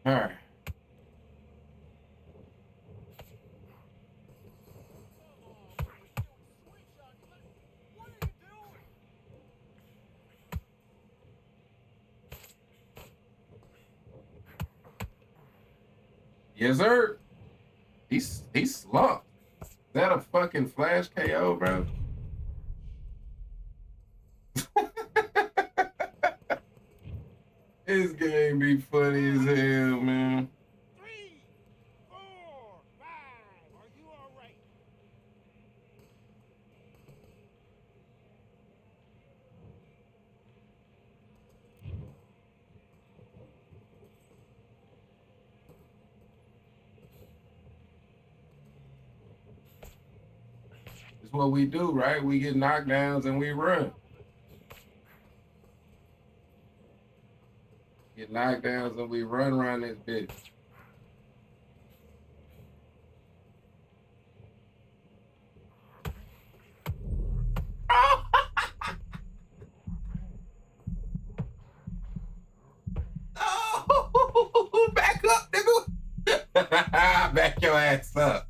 All right. Yes, sir. He's slumped. Is that a fucking flash KO, bro? This game be funny as hell, man. 3, 4, 5. Are you all right? It's what we do, right? We get knockdowns and we run. Get knockdowns and we run around this bitch. Oh, back up, nigga. Back your ass up.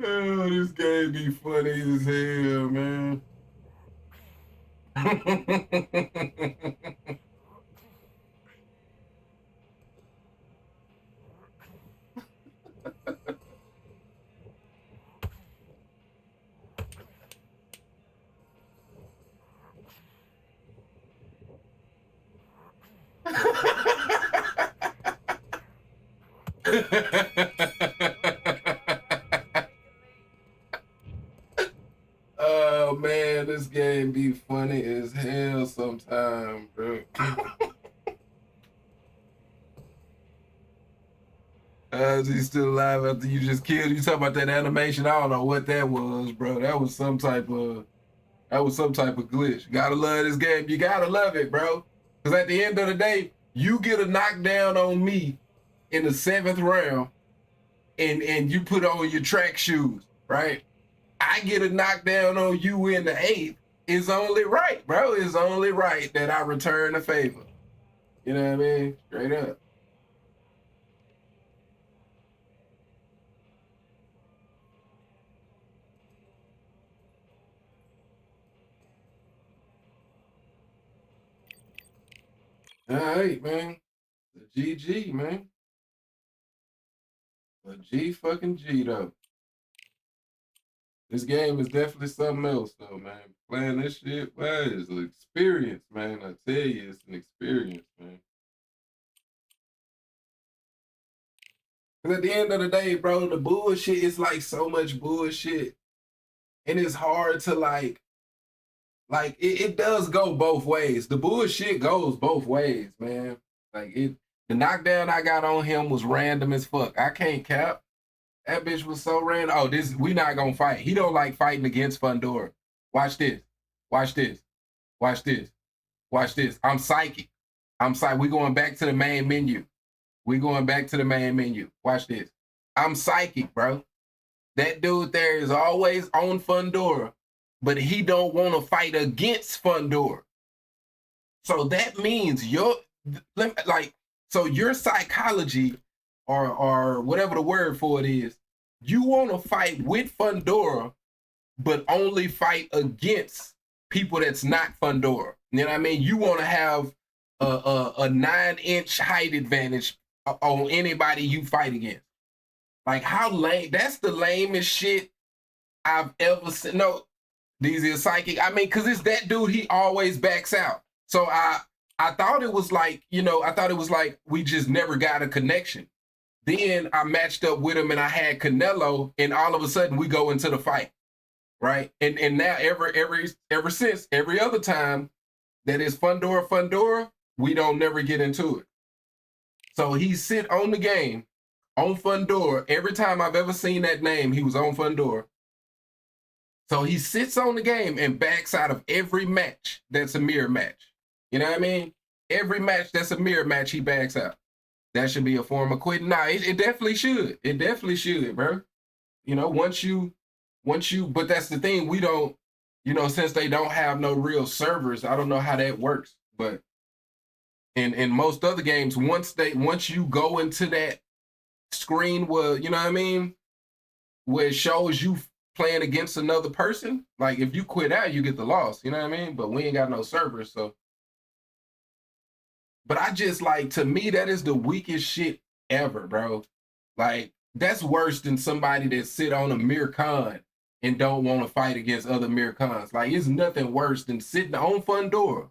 Oh, this game be funny as hell, man. Oh man, this game be funny as hell sometimes, bro. Is he still alive after you just killed? You talking about that animation? I don't know what that was, bro. That was some type of glitch. Gotta love this game. You gotta love it, bro. Because at the end of the day, you get a knockdown on me in the 7th round, and you put on your track shoes, right? I get a knockdown on you in the 8th. It's only right, bro. It's only right that I return the favor. You know what I mean? Straight up. All right, man. The GG, man. The G fucking G, though. This game is definitely something else, though, man. Playing this shit, man, is an experience, man. I tell you, it's an experience, man. Because at the end of the day, bro, the bullshit is like so much bullshit. And it's hard to like it does go both ways. The bullshit goes both ways, man. Like the knockdown I got on him was random as fuck. I can't cap. That bitch was so random. Oh, we not gonna fight. He don't like fighting against Fundora. Watch this. Watch this. Watch this. Watch this. I'm psychic. We going back to the main menu. We going back to the main menu. Watch this. I'm psychic, bro. That dude there is always on Fundora, but he don't want to fight against Fundora. So that means your psychology or whatever the word for it is, you want to fight with Fundora, but only fight against people that's not Fundora. You know what I mean? You want to have a 9-inch height advantage on anybody you fight against. Like, how lame? That's the lamest shit I've ever seen. No, these are psychic. I mean, because it's that dude, he always backs out. So I thought it was like, we just never got a connection. Then I matched up with him and I had Canelo, and all of a sudden we go into the fight. Right? And now ever since, every other time that is Fundora, we don't never get into it. So he sit on the game on Fundora. Every time I've ever seen that name, he was on Fundora. So he sits on the game and backs out of every match that's a mirror match. You know what I mean? Every match that's a mirror match, he backs out. That should be a form of quitting. Nah, it definitely should. It definitely should, bro. You know, once you, but that's the thing. We don't, you know, since they don't have no real servers, I don't know how that works. But in most other games, once you go into that screen where, you know what I mean, where it shows you playing against another person, like if you quit out, you get the loss. You know what I mean? But we ain't got no servers, so. But I just like, to me, that is the weakest shit ever, bro. Like, that's worse than somebody that sit on a mere con and don't want to fight against other mere cons. Like, it's nothing worse than sitting on Fundora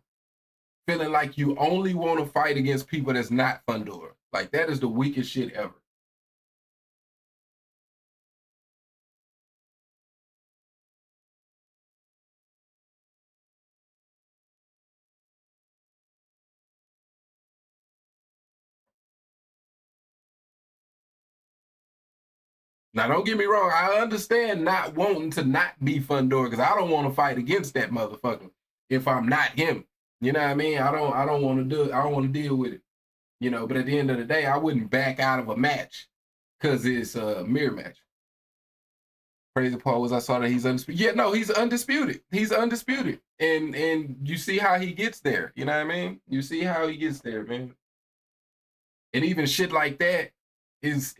feeling like you only want to fight against people that's not Fundora. Like, that is the weakest shit ever. Now, don't get me wrong. I understand not wanting to not be Fundora because I don't want to fight against that motherfucker if I'm not him. You know what I mean? I don't want to do it. I don't want to deal with it. You know, but at the end of the day, I wouldn't back out of a match because it's a mirror match. Crazy part was I saw that he's undisputed. Yeah, no, he's undisputed. He's undisputed. And you see how he gets there. You know what I mean? You see how he gets there, man. And even shit like that is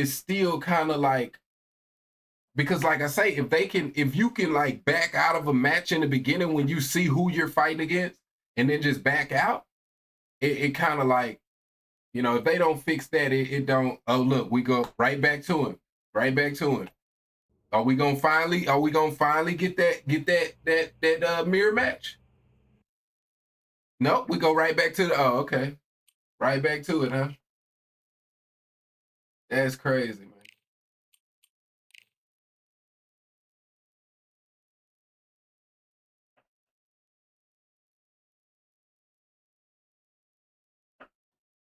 still kind of like, because like I say, if you can like back out of a match in the beginning when you see who you're fighting against and then just back out, it kind of like, you know, if they don't fix that, it don't. Oh, look, we go right back to him, right back to him. Are we gonna finally get that mirror match? Nope, we go right back to the. Oh, okay, right back to it, huh? That's crazy, man.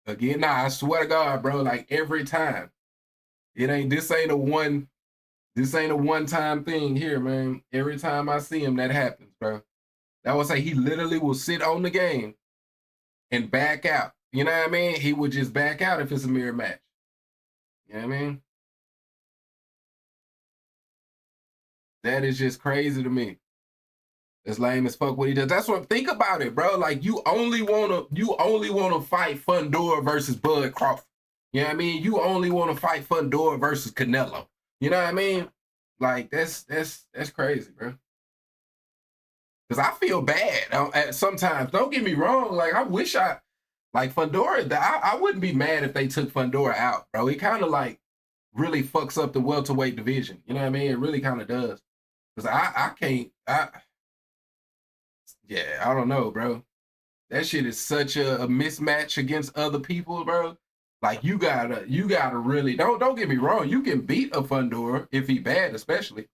Again, nah, I swear to God, bro. Like every time, this ain't a one time thing here, man. Every time I see him, that happens, bro. That would say he literally will sit on the game and back out. You know what I mean? He would just back out if it's a mirror match. You know what I mean? That is just crazy to me. It's lame as fuck what he does. That's what, think about it, bro. Like you only wanna fight Fundora versus Bud Crawford. You know what I mean? You only want to fight Fundora versus Canelo. You know what I mean? Like that's crazy, bro. Because I feel bad sometimes. Don't get me wrong. Like I wish like Fundora. I wouldn't be mad if they took Fundora out, bro. He kind of like really fucks up the welterweight division. You know what I mean? It really kind of does. Because I can't. Yeah, I don't know, bro. That shit is such a mismatch against other people, bro. Like you gotta really don't get me wrong. You can beat a Fundora if he bad, especially.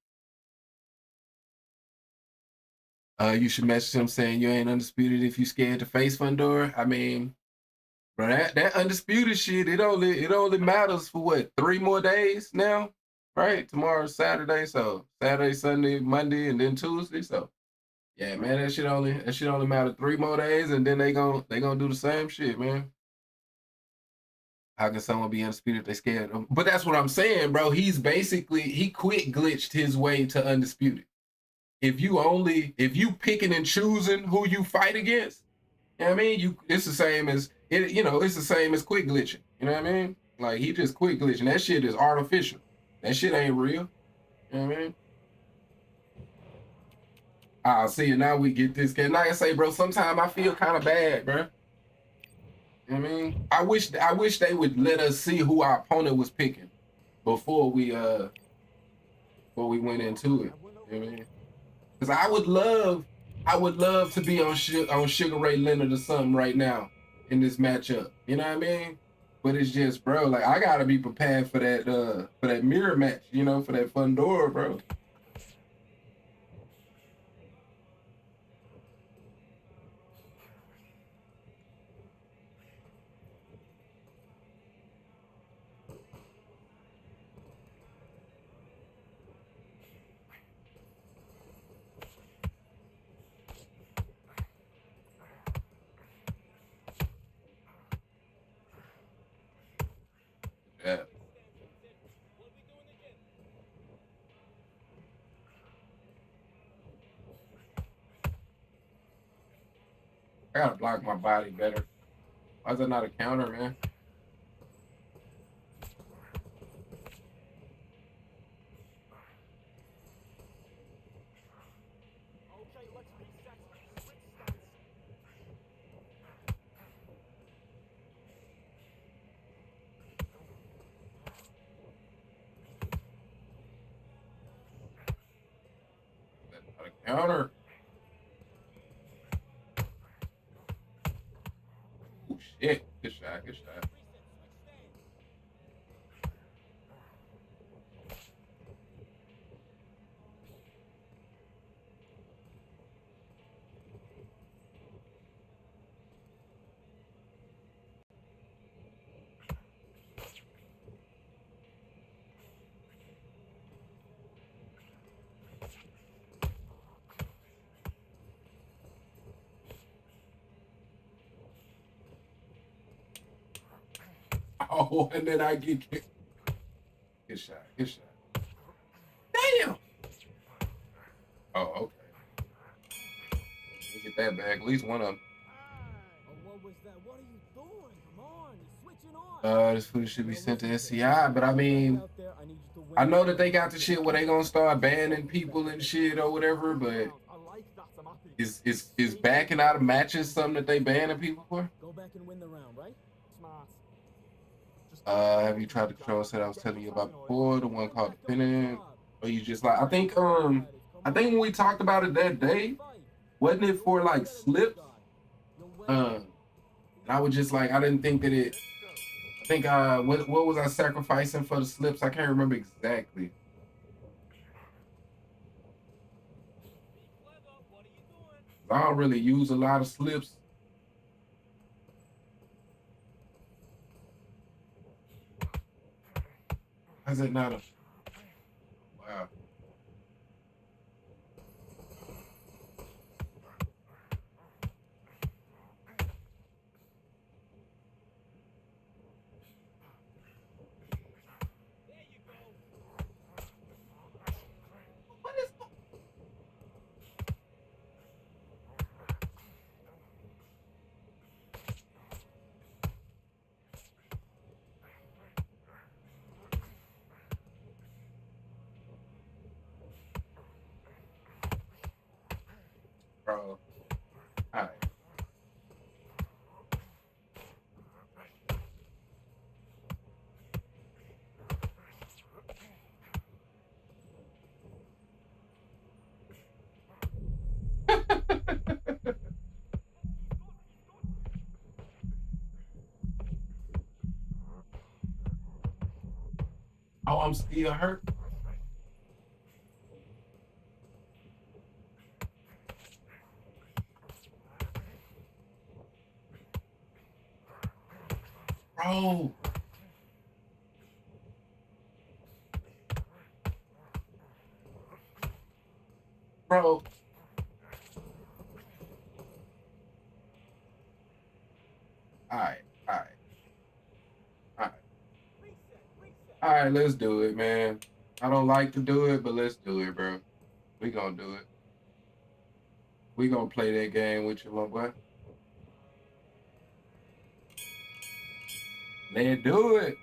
You should message him saying you ain't undisputed if you scared to face Fundora. I mean, bro, that undisputed shit, it only matters for what, 3 more days now, right? Tomorrow's Saturday, so Saturday, Sunday, Monday, and then Tuesday. So yeah, man, that shit only matter 3 more days, and then they gonna do the same shit, man. How can someone be undisputed if they scared him? But that's what I'm saying, bro. He quit glitched his way to undisputed. If you picking and choosing who you fight against, you know what I mean? It's the same as it's the same as quick glitching. You know what I mean? Like he just quit glitching. That shit is artificial. That shit ain't real. You know what I mean? I'll see you now. We get this kid. Like I say, bro, sometimes I feel kind of bad, bro. You know what I mean? I wish they would let us see who our opponent was picking before we went into it. You know what I mean? Because I would love to be on Sugar Ray Leonard or something right now in this matchup. You know what I mean? But it's just, bro, like I gotta be prepared for that mirror match, for that Fundora, bro. I gotta block my body better. Why is that not a counter, man? Okay, let's reset. Switch stance. That's not a counter. Oh shit. Good shot, good shot. Reset. Switch stance. Oh, and then I get kicked. Good shot, good shot. Damn. Oh, okay. Let me get that back. At least one of them. Oh, what was that? What are you doing? Come on, you're switching on. This food should be sent to SCI, but I mean, I know that they got the shit where they gonna start banning people and shit or whatever, but I like that. I'm happy. is backing out of matches something that they banning people for? Go back and win the round, right? Smart. Have you tried the control set I was telling you about before, the one called the finish? Or you just like I think when we talked about it that day, wasn't it for like slips? And I was just like I didn't think that it I think what was I sacrificing for the slips? I can't remember exactly. Be clever. What are you doing? I don't really use a lot of slips. How's it not a wow? There you go. What is bro? All right. Oh, I'm still hurt. Bro. Bro. All right. All right. All right. Reset. Reset. All right, let's do it, man. I don't like to do it, but let's do it, bro. We gonna do it. We gonna play that game with you, my boy. Let's do it. And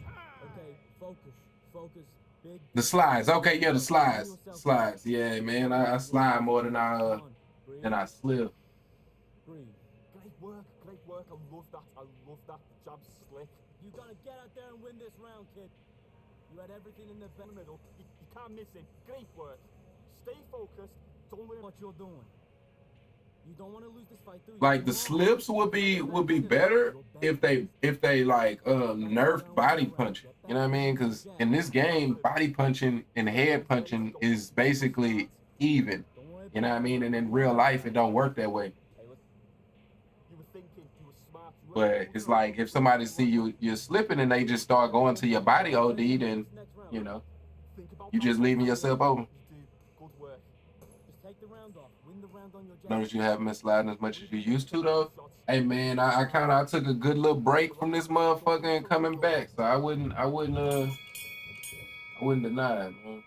time. Okay, focus, focus, big. The slides. Okay, yeah, the slides. Yourself Slides. Yeah, man. I slide more than Come on, breathe, slip. breathe. Great work. Great work. I love that. I love that. Jab slick. You gotta get out there and win this round, kid. You had everything in the In the bag. middle. You can't miss him. Great work. Stay focused. Don't let What you're doing. You don't want to lose this fight, do you? Like the slips would be better if they like nerfed body punching. You know what I mean? Because in this game, body punching and head punching is basically even. Don't worry You know what I about mean? And in real life, it don't work that way. Hey, look. You were thinking. You were smart. You were But it's like if somebody see you're slipping and they just start going to your body OD, then you know Think about you that. just leaving yourself open. You did. Good work. Just take the round off. Win the round on your jab. Notice you haven't been sliding as much as you used to though. Hey man, I took a good little break from this motherfucker and coming back, so I wouldn't deny it, man.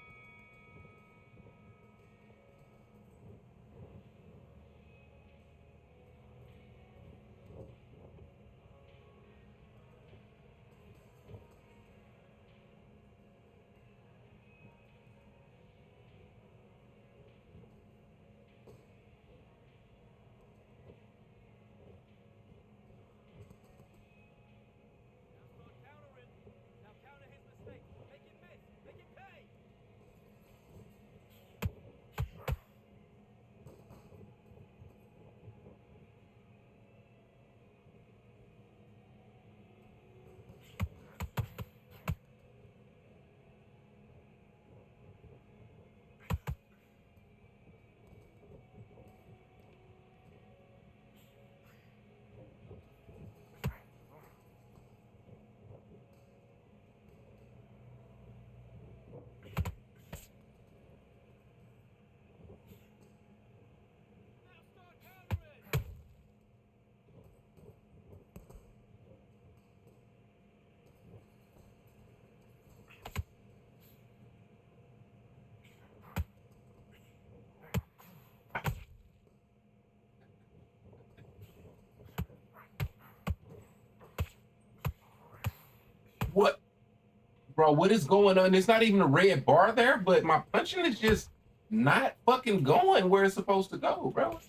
Bro, what is going on? It's not even a red bar there, but my punching is just not fucking going where it's supposed to go, bro.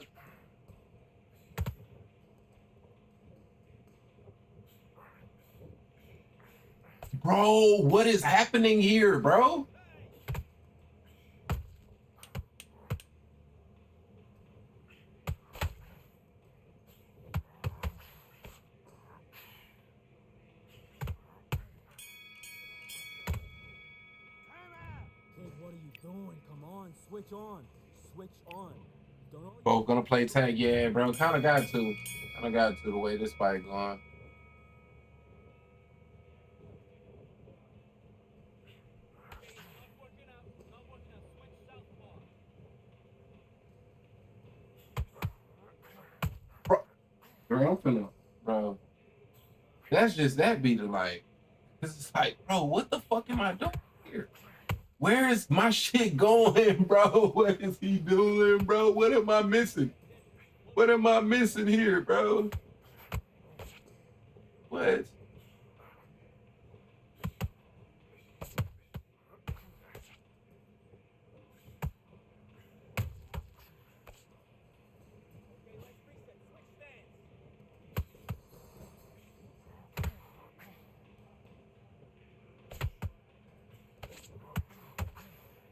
Bro, what is happening here, bro? Kid, what are you doing? Come on, switch on. Switch on. Don't know. Both gonna play tag, yeah, bro. Kind of got to. Kind of got to the way this fight going. Bro, I'm finna, bro. That's just that be the like. This is like, bro, what the fuck am I doing here? Where is my shit going, bro? What is he doing, bro? What am I missing? What am I missing here, bro? What?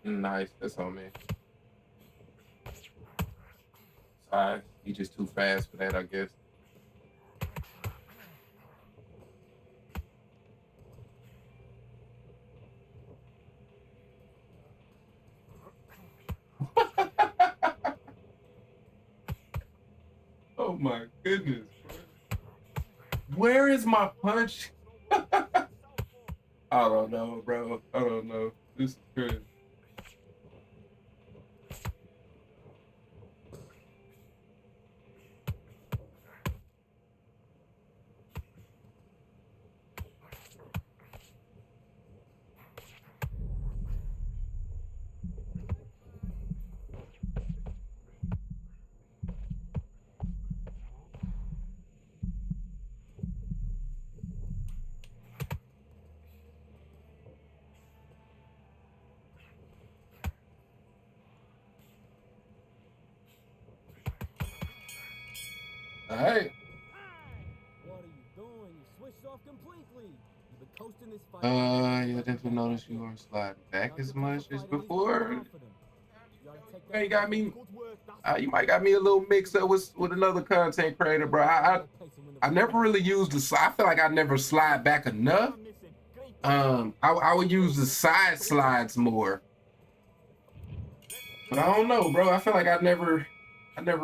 Nice, that's on me. Sorry, he just too fast for that, I guess. Oh my goodness. Where is my punch? I don't know, bro. I don't know. This is crazy. All right. What are you doing? You switched off completely. You've been coasting this fight. Yeah, definitely notice you aren't sliding back as much as before. You got me. You might got me a little mixed up with another content creator, bro. I never really used the slide. I feel like I never slide back enough. I would use the side slides more, but I don't know, bro. I feel like I never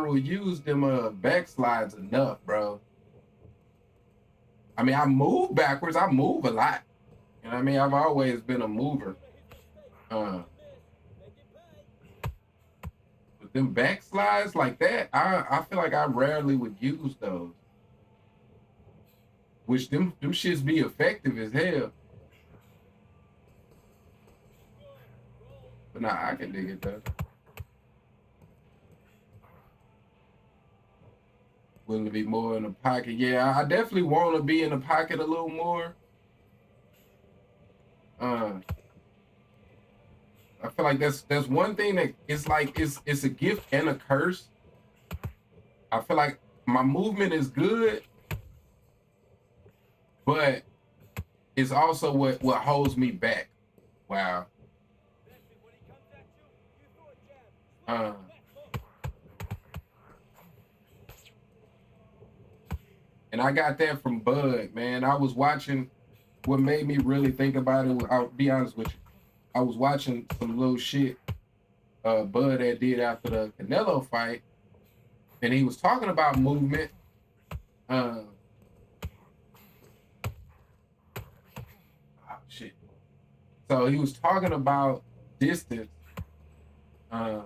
would use them back slides enough, bro. I mean, I move backwards. I move a lot. You know what I mean? I've always been a mover. But them back slides like that, I feel like I rarely would use those. Which them shits be effective as hell. But nah, I can dig it though. Willing to be more in the pocket. Yeah, I definitely want to be in the pocket a little more. I feel like that's one thing that it's like it's a gift and a curse. I feel like my movement is good, but it's also what holds me back. Wow. And I got that from Bud, man. I was watching. What made me really think about it, I'll be honest with you, I was watching some little shit Bud had did after the Canelo fight, and he was talking about movement. Oh shit. So he was talking about distance, and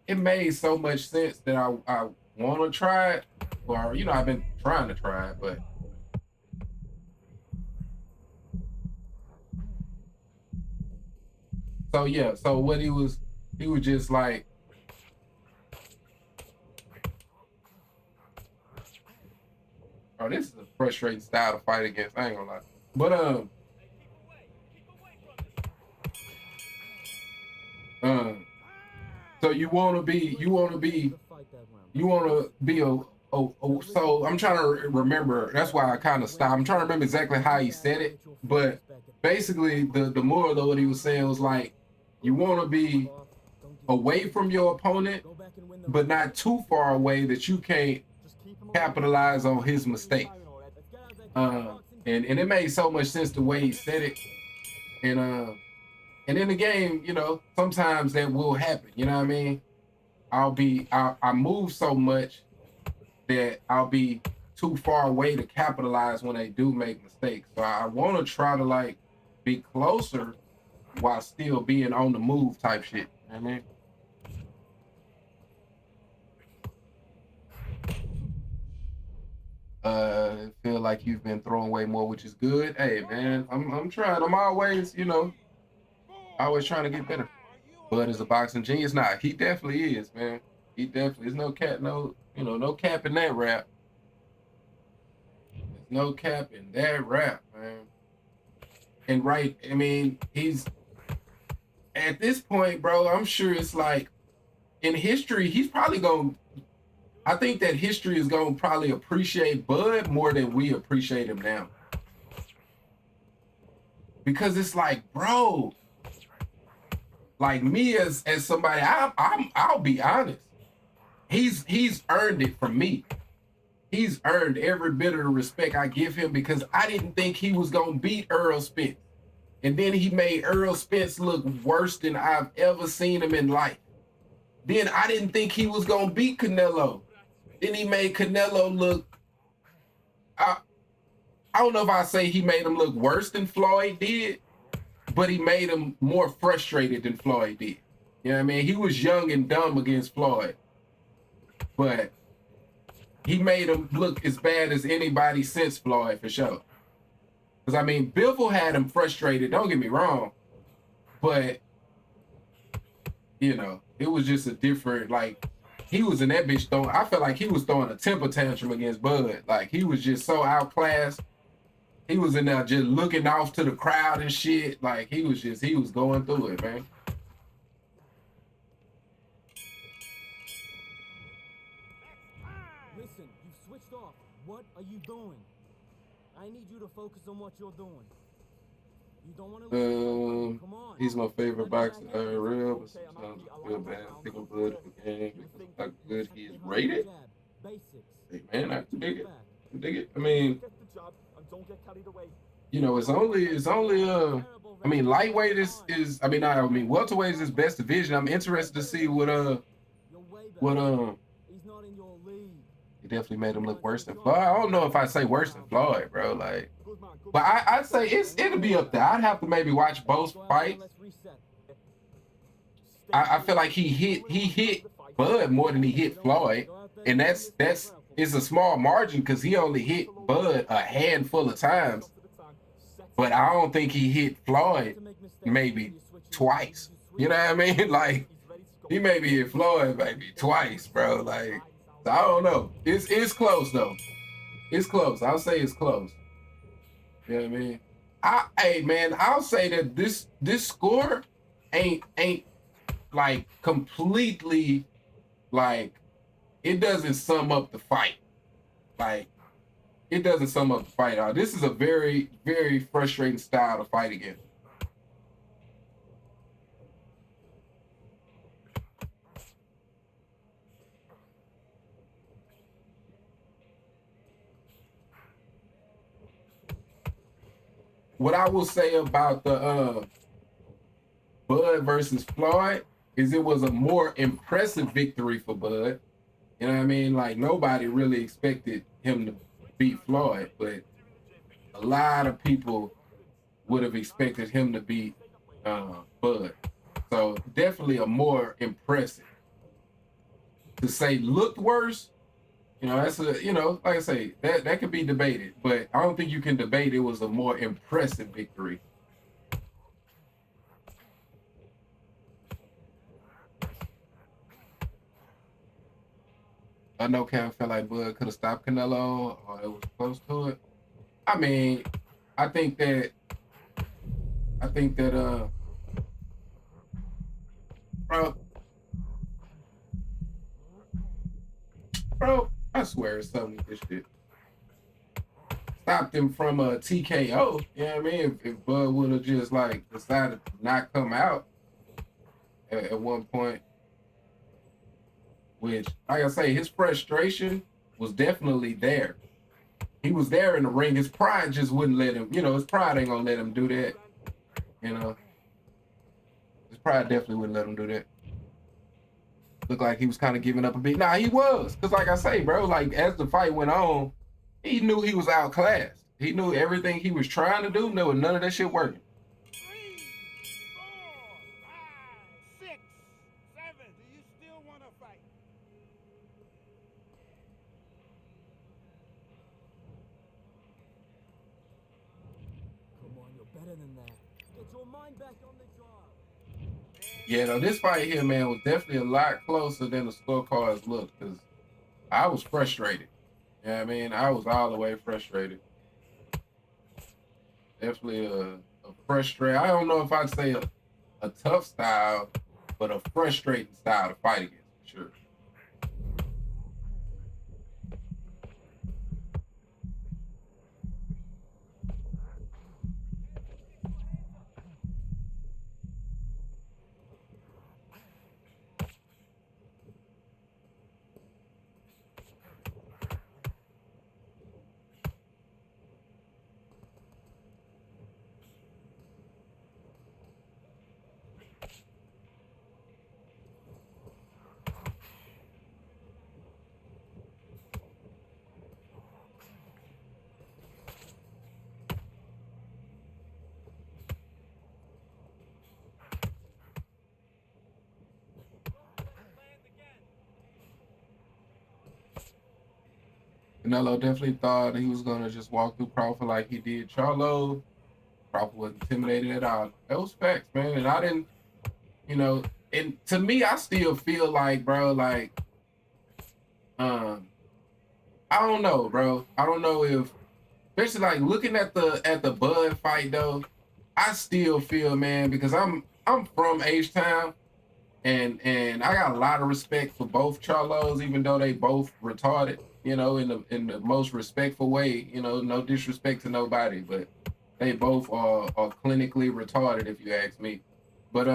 it made so much sense that I want to try it, or I've been trying to try it, but. So yeah, so what he was just like, oh, this is a frustrating style to fight against. I ain't gonna lie. But so you want to be so I'm trying to remember. That's why I kind of stopped. I'm trying to remember exactly how he said it, but basically the moral of what he was saying was like you want to be away from your opponent, but not too far away that you can't capitalize on his mistakes. And it made so much sense the way he said it. And in the game, you know, sometimes that will happen. You know what I mean? I move so much that I'll be too far away to capitalize when they do make mistakes. So I want to try to like be closer while still being on the move type shit. You know what I mean? Feel like you've been throwing away more, which is good. Hey man, I'm trying. I'm always, you know, always trying to get better. Bud is a boxing genius. Nah, he definitely is, man. He definitely is no cap, no cap in that rap. There's no cap in that rap, man. And right, I mean, he's at this point, bro, I'm sure it's like in history, he's probably going I think that history is going to probably appreciate Bud more than we appreciate him now. Because it's like, bro, like me as somebody, I'll be honest. He's earned it from me. He's earned every bit of the respect I give him because I didn't think he was going to beat Earl Spence. And then he made Earl Spence look worse than I've ever seen him in life. Then I didn't think he was going to beat Canelo. Then he made Canelo look, I don't know if I say he made him look worse than Floyd did, but he made him more frustrated than Floyd did. You know what I mean? He was young and dumb against Floyd, but he made him look as bad as anybody since Floyd for sure. Because, I mean, Bivol had him frustrated, don't get me wrong, but, you know, it was just a different, like, he was in that bitch throwing, I felt like he was throwing a temper tantrum against Bud. Like, he was just so outclassed. He was in there just looking off to the crowd and shit. Like, he was going through it, man. Listen, you've switched off. What are you doing? I need you to focus on what you're doing. You don't want to come on. He's my favorite boxer, real, but sometimes I feel bad thinking Bud in the game because of how good he is rated. Hey, man, I can dig it. I mean, you know, it's only I mean, lightweight is I mean welterweight is his best division. I'm interested to see what he definitely made him look worse than Floyd. I don't know if I say worse than Floyd, bro. Like, but I'd say it'll be up there. I'd have to maybe watch both fights. I feel like he hit Bud more than he hit Floyd, and that's it's a small margin because he only hit Bud a handful of times. But I don't think he hit Floyd maybe twice. You know what I mean? Like, he maybe hit Floyd maybe twice, bro. Like, I don't know. It's close though. It's close. I'll say it's close. You know what I mean? Hey man, I'll say that this score ain't like completely like it doesn't sum up the fight. Like, it doesn't sum up the fight out. This is a very, very frustrating style to fight against. What I will say about the Bud versus Floyd is it was a more impressive victory for Bud. You know what I mean? Like, nobody really expected him to beat Floyd, but a lot of people would have expected him to beat Bud. So definitely a more impressive. To say looked worse, you know, that's like I say, that could be debated, but I don't think you can debate it was a more impressive victory. I know Kevin felt like Bud could have stopped Canelo or it was close to it. I mean, I think that I think that bro, bro, I swear it's something with this shit. Stopped him from a TKO. You know what I mean? If Bud would have just like decided to not come out at one point, which, like I say, his frustration was definitely there. He was there in the ring. His pride just wouldn't let him. You know, his pride ain't gonna let him do that. You know, his pride definitely wouldn't let him do that. Looked like he was kind of giving up a bit. Nah, he was, cause like I say, bro, like as the fight went on, he knew he was outclassed. He knew everything he was trying to do. No, none of that shit working. 3, 4, 5, 6, 7. Do you still want to fight? Come on, you're better than that. Get your mind back on the job. Yeah, though, this fight here, man, was definitely a lot closer than the scorecards looked, because I was frustrated. You know what I mean? I was all the way frustrated. Definitely a frustrated. I don't know if I'd say a tough style, but a frustrating style to fight against, for sure. Canelo definitely thought he was gonna just walk through Crawford like he did Charlo. Crawford wasn't intimidated at all. That was facts, man. And I didn't, you know, and to me, I still feel like, bro, like, um, I don't know, bro. I don't know if, especially like looking at the Bud fight though, I still feel, man, because I'm from H Town, and I got a lot of respect for both Charlos, even though they both retarded, you know, in the most respectful way. You know, no disrespect to nobody, but they both are clinically retarded, if you ask me. But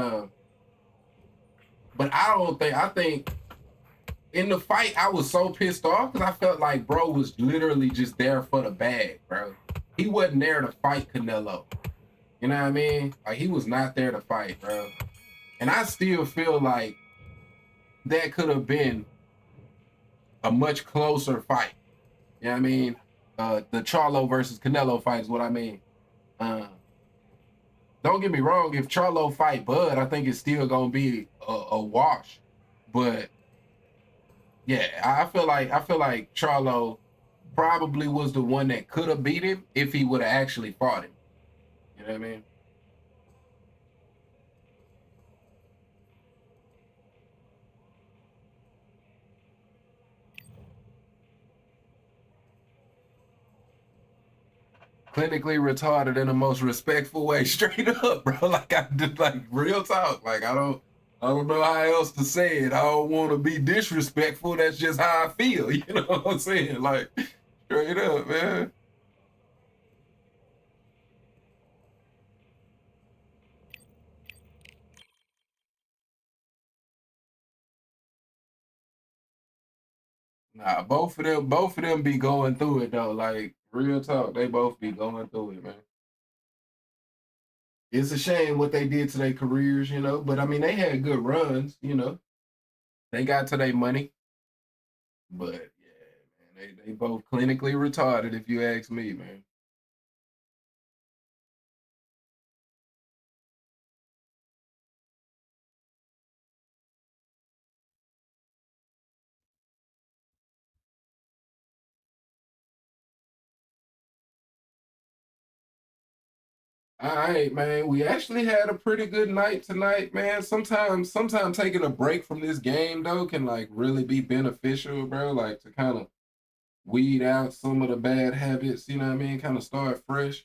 but I don't think I think in the fight I was so pissed off because I felt like bro was literally just there for the bag, bro. He wasn't there to fight Canelo. You know what I mean? Like he was not there to fight, bro. And I still feel like that could have been a much closer fight. You know what I mean? The Charlo versus Canelo fight is what I mean. Uh, don't get me wrong, if Charlo fight Bud, I think it's still gonna be a wash. But yeah, I feel like Charlo probably was the one that could have beat him if he would have actually fought him. You know what I mean? Clinically retarded in the most respectful way, straight up, bro. Like I did, like real talk. Like I don't know how else to say it. I don't want to be disrespectful. That's just how I feel. You know what I'm saying? Like straight up, man. Nah, both of them be going through it though. Like real talk, they both be going through it, man. It's a shame what they did to their careers, you know. But I mean, they had good runs, you know. They got to their money, but yeah, man, they both clinically retarded, if you ask me, man. All right, man. We actually had a pretty good night tonight, man. Sometimes taking a break from this game though can like really be beneficial, bro. Like to kind of weed out some of the bad habits, you know what I mean? Kind of start fresh.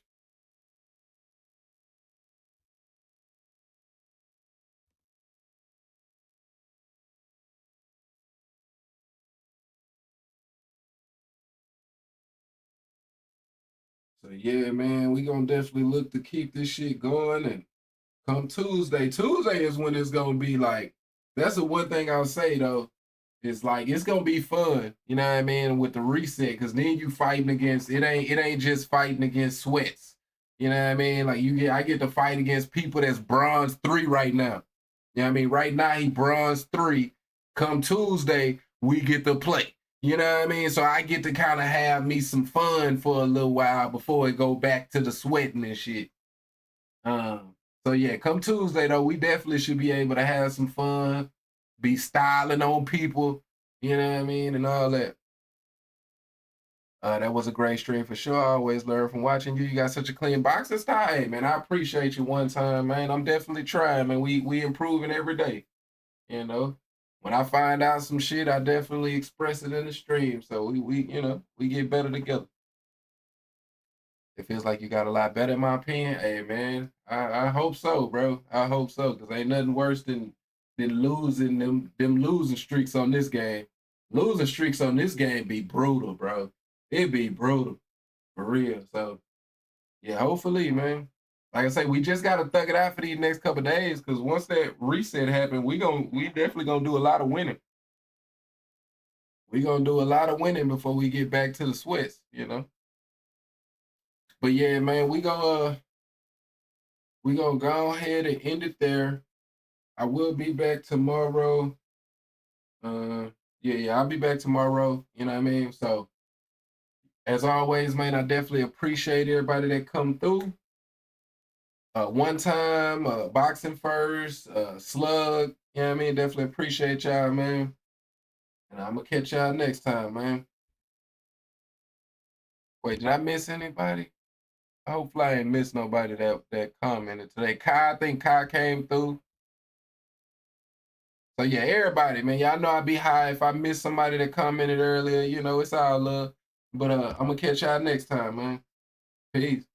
So yeah, man, we gonna definitely look to keep this shit going. And come Tuesday is when it's gonna be like. That's the one thing I'll say though. It's like it's gonna be fun, you know what I mean, with the reset, because then you fighting against it ain't just fighting against sweats. You know what I mean? Like I get to fight against people that's bronze 3 right now. You know what I mean? Right now he bronze 3. Come Tuesday, we get to play. You know what I mean? So I get to kind of have me some fun for a little while before it go back to the sweating and shit. So yeah, come Tuesday though, we definitely should be able to have some fun, be styling on people, you know what I mean, and all that. That was a great stream for sure. I always learn from watching you. You got such a clean boxing style, hey, man. I appreciate you one time, man. I'm definitely trying, man. We improving every day, you know. When I find out some shit, I definitely express it in the stream. So we get better together. It feels like you got a lot better, in my opinion. Hey, man, I hope so, bro. I hope so, because ain't nothing worse than losing them losing streaks on this game. Losing streaks on this game be brutal, bro. It be brutal for real. So yeah, hopefully, man. Like I say, we just gotta thug it out for these next couple days, because once that reset happens, we definitely gonna do a lot of winning. We gonna do a lot of winning before we get back to the sweats, you know. But yeah, man, we gonna go ahead and end it there. I will be back tomorrow. Uh, yeah, I'll be back tomorrow. You know what I mean? So as always, man, I definitely appreciate everybody that come through. One time, boxing first, slug. You know what I mean? Definitely appreciate y'all, man. And I'm gonna catch y'all next time, man. Wait, did I miss anybody? Hopefully I ain't miss nobody that commented today. Kai, I think Kai came through. So yeah, everybody, man, y'all know I be high. If I miss somebody that commented earlier, it's all love. But I'm gonna catch y'all next time, man. Peace.